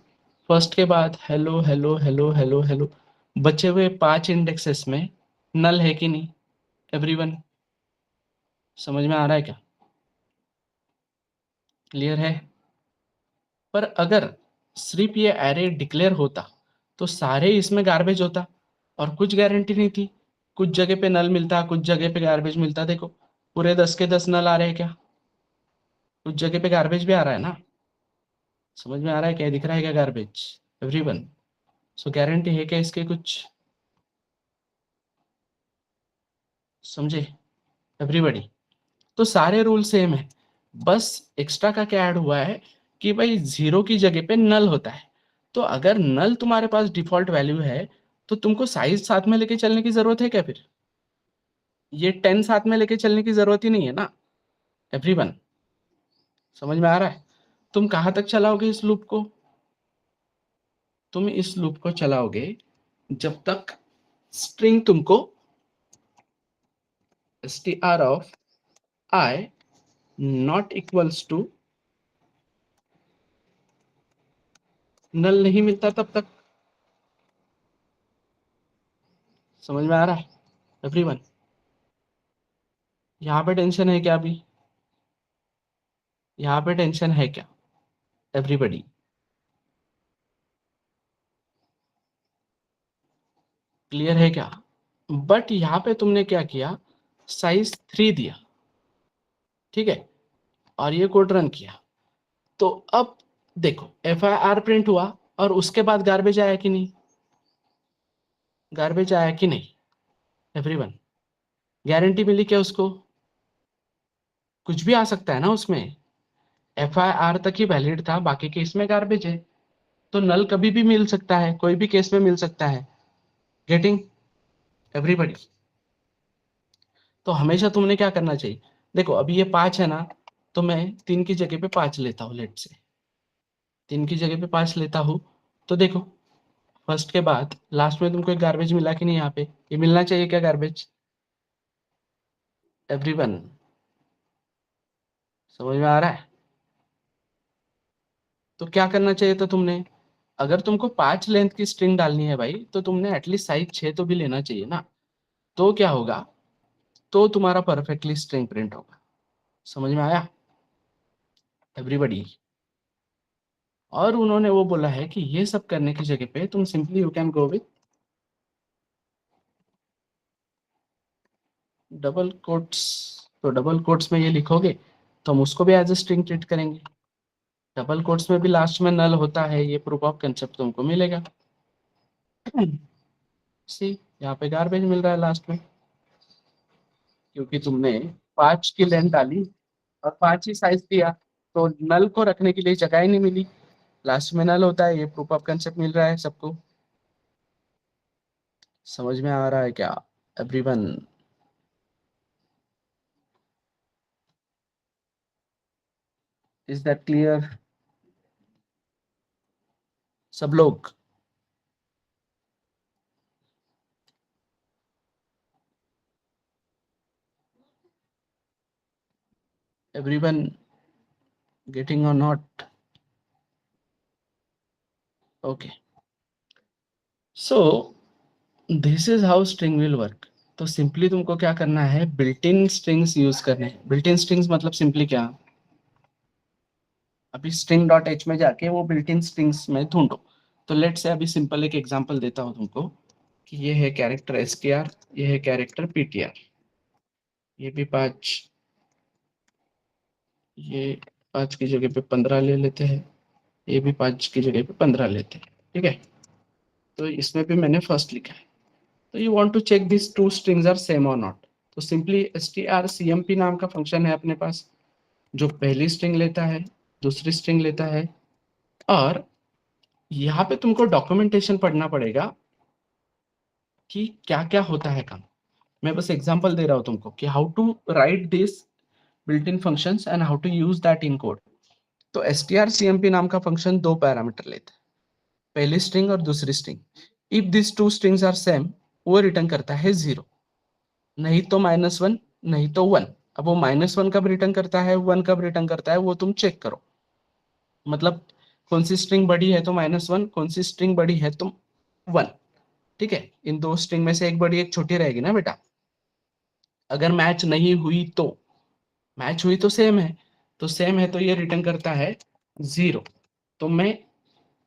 S1: फर्स्ट के बाद hello hello hello hello hello, बचे हुए 5 इंडेक्सेस में नल है कि नहीं? एवरीवन समझ में आ रहा है क्या? क्लियर है? पर अगर सिर्फ ये एरे डिक्लेयर होता तो सारे इसमें गार्बेज होता, और कुछ गारंटी नहीं थी। कुछ जगह पे नल मिलता, कुछ जगह पे गार्बेज मिलता। देखो पूरे 10 के 10 नल आ रहे हैं क्या? कुछ जगह पे गार्बेज भी आ रहा है ना। समझ में आ रहा है क्या? दिख रहा है क्या गार्बेज? एवरीवन, सो गारंटी है क्या इसके कुछ? समझे एवरीबॉडी? तो सारे रूल सेम है, बस एक्स्ट्रा का क्या ऐड हुआ है कि भाई 0 की जगह पे नल होता है। तो अगर नल तुम्हारे पास डिफॉल्ट वैल्यू है तो तुमको साइज साथ में लेके चलने की जरूरत है क्या? फिर ये 10 साथ में लेके चलने की जरूरत ही नहीं है ना। एवरीवन समझ में आ रहा है? तुम कहां तक चलाओगे इस लूप को? तुम इस लूप को चलाओगे जब तक स्ट्रिंग तुमको str of i not equals to null नहीं मिलता, तब तक। समझ में आ रहा है एवरीवन? यहाँ पे टेंशन है क्या अभी? यहाँ पे टेंशन है क्या एवरीबॉडी? क्लियर है क्या? बट यहाँ पे तुमने क्या किया, साइज 3 दिया, ठीक है, और ये कोड रन किया। तो अब देखो FIR प्रिंट हुआ और उसके बाद गार्बेज आया कि नहीं? गार्बेज आया कि नहीं एवरीवन? गारंटी मिली क्या उसको? कुछ भी आ सकता है ना उसमें। FIR तक ही वैलिड था, बाकी केस में गार्बेज है। तो नल कभी भी मिल सकता है, कोई भी केस में मिल सकता है। Getting everybody? तो हमेशा तुमने क्या करना चाहिए, देखो अभी ये 5 है ना, तो मैं 3 की जगह पे 5 लेता हूँ। लेट से 3 की जगह पे 5 लेता हूँ, तो देखो फर्स्ट के बाद लास्ट में तुमको एक गार्बेज मिला कि नहीं? यहाँ पे ये मिलना चाहिए क्या गार्बेज? एवरीवन समझ में आ रहा है? तो क्या करना चाहिए था तुमने? अगर तुमको 5 लेंथ की स्ट्रिंग डालनी है भाई, तो तुमने एटलीस्ट साइज 6 तो भी लेना चाहिए ना। तो क्या होगा, तो तुम्हारा परफेक्टली स्ट्रिंग प्रिंट होगा। समझ में आया एवरीबॉडी? और उन्होंने वो बोला है कि ये सब करने की जगह पे तुम simply you can go with double quotes. तो डबल कोट्स में ये लिखोगे तो हम उसको भी एज ए स्ट्रिंग ट्रीट करेंगे। डबल कोट्स में भी लास्ट में नल होता है, ये प्रूफ ऑफ कंसेप्ट तुमको मिलेगा। सी, यहाँ पे गार्बेज मिल रहा है लास्ट में, क्योंकि तुमने 5 की लेंथ डाली और 5 ही साइज दिया, तो नल को रखने के लिए जगह ही नहीं मिली। लास्ट में नल होता है, ये प्रूफ ऑफ कंसेप्ट मिल रहा है सबको। समझ में आ रहा है क्या एवरीवन? इज दैट क्लियर सब लोग? एवरीवन गेटिंग और not? Okay, so this is how string will work. तो सिंपली तुमको क्या करना है, बिल्ट इन स्ट्रिंग्स यूज करने हैं। बिल्ट इन स्ट्रिंग्स मतलब सिंपली क्या, अभी स्ट्रिंग डॉट एच में जाके वो बिल्ट इन स्ट्रिंग्स में ढूंढो। तो लेट से अभी सिंपल एक एग्जांपल देता हूं तुमको कि ये है कैरेक्टर str, ये है कैरेक्टर ptr। ये भी 5, ये 5 की जगह पे 15 ले लेते हैं, ये भी 5 की जगह पे 15 लेते हैं, ठीक है। तो इसमें भी मैंने फर्स्ट लिखा है। तो you want to check this two strings are same और नॉट, तो सिंपली strcmp नाम का फंक्शन है अपने पास, जो पहली स्ट्रिंग लेता है, दूसरी स्ट्रिंग लेता है, और यहाँ पे तुमको डॉक्यूमेंटेशन पढ़ना पड़ेगा कि क्या क्या होता है काम। मैं बस एग्जांपल दे रहा हूँ तुमको कि how to write this built in functions and how to use that in code. तो strcmp नाम का फंक्शन दो पैरामीटर लेता है, पहली स्ट्रिंग और दूसरी string. If this two strings are same, वो रिटर्न करता है 0, नहीं तो -1, नहीं तो 1। अब वो -1 कब रिटर्न करता है, 1 कब रिटर्न करता है, वो तुम चेक करो। मतलब कौन सी स्ट्रिंग बड़ी है तो -1, कौन सी स्ट्रिंग बड़ी है तो 1, ठीक है। इन दो स्ट्रिंग में से एक बड़ी एक छोटी रहेगी ना बेटा। अगर मैच नहीं हुई तो, मैच हुई तो सेम है, तो सेम है तो ये रिटर्न करता है 0। तो मैं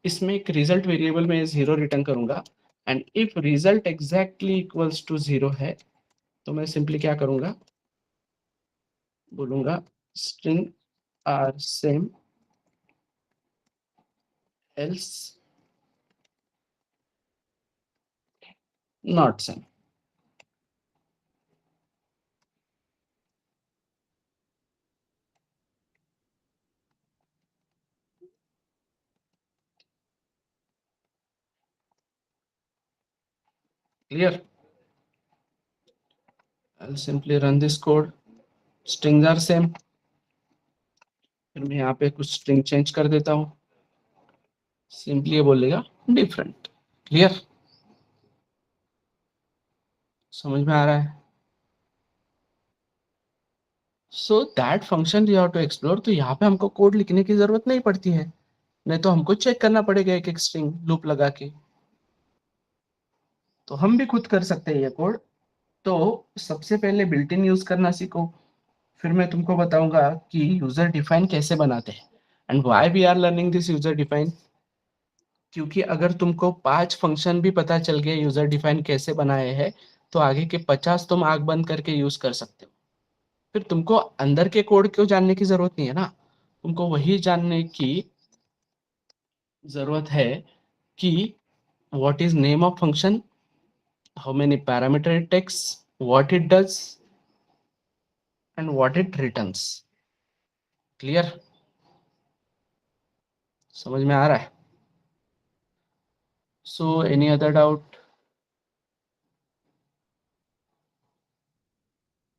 S1: इसमें एक रिजल्ट वेरिएबल में 0 रिटर्न करूंगा, and if result exactly equals to 0 है, तो मैं सिंपली क्या करूंगा, बोलूंगा string are same else not same. Clear? I'll simply run this code, strings are same, फिर मैं यहाँ पे कुछ स्ट्रिंग चेंज कर देता हूँ, सिंपली ये बोलेगा डिफरेंट। क्लियर? समझ में आ रहा है? So that function you have to explore. तो यहाँ पे हमको कोड लिखने की जरूरत नहीं पड़ती है, नहीं तो हमको चेक करना पड़ेगा एक एक स्ट्रिंग लूप लगा के। तो हम भी खुद कर सकते हैं ये कोड। तो सबसे पहले बिल्ट इन यूज करना सीखो, फिर मैं तुमको बताऊंगा कि यूजर डिफाइन कैसे बनाते हैं, and why we are learning this user define. क्योंकि अगर तुमको 5 फंक्शन भी पता चल गए यूजर डिफाइन कैसे बनाए हैं, तो आगे के 50 तुम आंख बंद करके यूज कर सकते हो। फिर तुमको अंदर के कोड को जानने की जरूरत नहीं है ना, तुमको वही जानने की जरूरत है कि what is name of function, how many parameter it takes, what it does, and what it returns. Clear? समझ में आ रहा है? So any other doubt?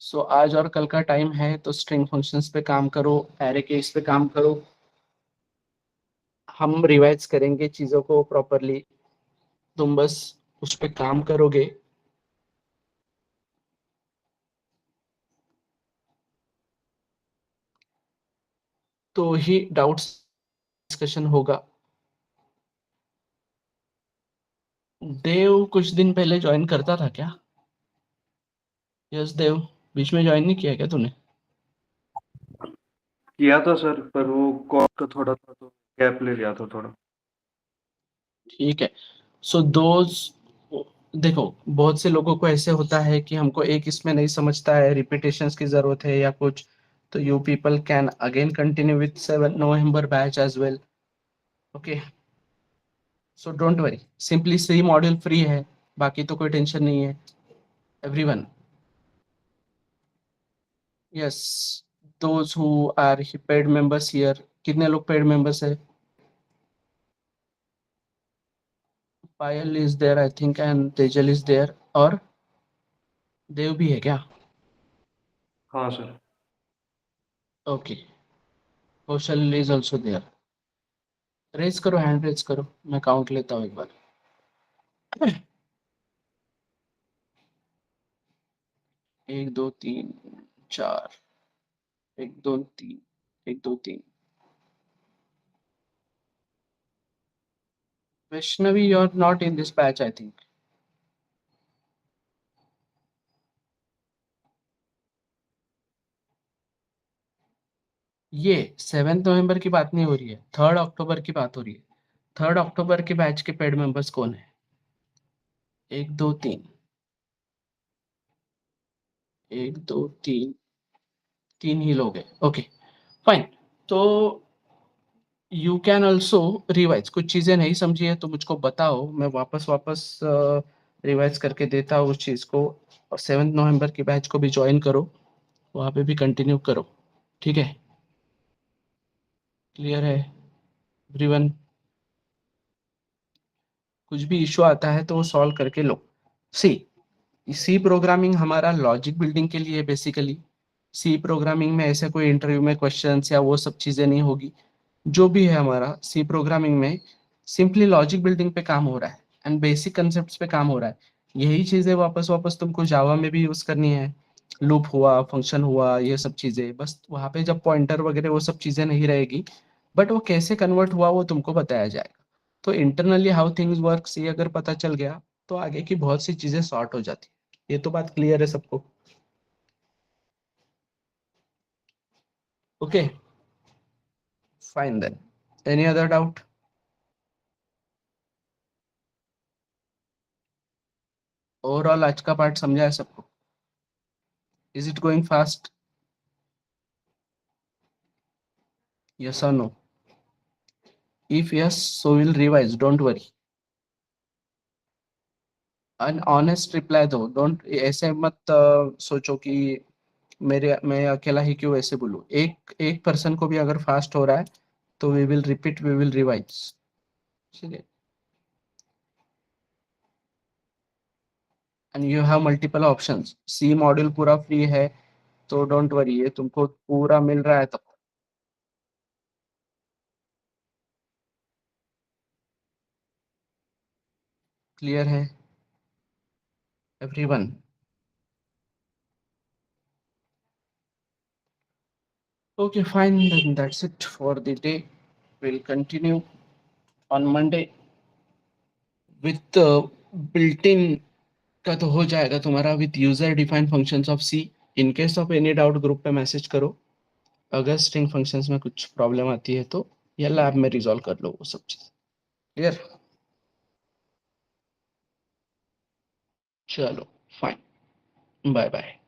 S1: So आज और कल का टाइम है, तो स्ट्रिंग फंक्शंस पे काम करो, एरे केस पे काम करो। हम रिवाइज करेंगे चीजों को प्रॉपरली, तुम बस उस पे काम करोगे तो ही डाउट्स डिस्कशन होगा। देव कुछ दिन पहले ज्वाइन करता था क्या? यस देव, बीच में ज्वाइन नहीं किया क्या तूने?
S4: किया था सर, पर वो कॉल का थोड़ा था तो गैप ले लिया था थोड़ा।
S1: ठीक है। सो दोज, देखो बहुत से लोगों को ऐसे होता है कि हमको एक इसमें नहीं समझता है, रिपीटेशंस की जरूरत है या कुछ, तो you people can again continue with 7 November batch as well. Okay, so don't worry, simply C module free है, बाकी तो कोई टेंशन नहीं है everyone. Yes, those who are paid members here, कितने लोग पेड मेंबर्स है? Payal is there I think, and Tejal is there, और देव भी है क्या?
S4: हाँ सर।
S1: Okay, Kaushal is also there. Raise करो, हैंड रेज करो, मैं काउंट लेता हूँ एक बार। 1 2 3 4, 1 2 3, 1 2 3। Vaishnavi, you are not in this batch I think. ये 7 नवंबर की बात नहीं हो रही है, 3 अक्टूबर की बात हो रही है। 3 अक्टूबर के बैच के पेड मेंबर्स कौन है? 1 2 3, 1 2 3 3 ही लोग हैं, ओके फाइन। तो यू कैन ऑल्सो रिवाइज, कुछ चीजें नहीं समझी है तो मुझको बताओ, मैं वापस वापस रिवाइज करके देता हूँ उस चीज को। और 7 नवंबर की बैच को भी ज्वाइन करो, वहाँ पे भी कंटिन्यू करो, ठीक है? क्लियर है एवरीवन? कुछ भी इशू आता है तो वो सॉल्व करके लो। सी प्रोग्रामिंग हमारा लॉजिक बिल्डिंग के लिए बेसिकली। सी प्रोग्रामिंग में ऐसे कोई इंटरव्यू में क्वेश्चंस या वो सब चीजें नहीं होगी। जो भी है हमारा सी प्रोग्रामिंग में सिंपली लॉजिक बिल्डिंग पे काम हो रहा है एंड बेसिक कंसेप्ट्स पे काम हो रहा है। यही चीजें वापस वापस तुमको जावा में भी यूज करनी है। लूप हुआ, फंक्शन हुआ, ये सब चीजें बस वहां पे जब पॉइंटर वगैरह वो सब चीजें नहीं रहेगी, बट वो कैसे कन्वर्ट हुआ वो तुमको बताया जाएगा। तो इंटरनली हाउ थिंग्स वर्क्स ये अगर पता चल गया तो आगे की बहुत सी चीजें सॉर्ट हो जाती है। ये तो बात क्लियर है सबको? Okay fine then, any other doubt? Overall आज का पार्ट समझा है सबको? Is it going fast? Yes और no? If yes so will revise, don't worry. An honest reply दो, डोंट ऐसे मत सोचो कि मेरे मैं अकेला ही क्यों ऐसे बोलूं। एक एक पर्सन को भी अगर फास्ट हो रहा है तो we will repeat, we will revise, ठीक है? And you have multiple options, C module पूरा फ्री है तो डोंट वरी, ये तुमको पूरा मिल रहा है तो क्लियर है everyone? Okay, fine. Then that's it for the day. We'll continue on Monday with built-in का तो हो जाएगा तुम्हारा with user defined functions of C. In case of any doubt group पे मैसेज करो। अगर स्ट्रिंग फंक्शंस में कुछ प्रॉब्लम आती है तो या लैब में रिजॉल्व कर लो वो सब चीज। क्लियर? चलो फाइन, बाय बाय।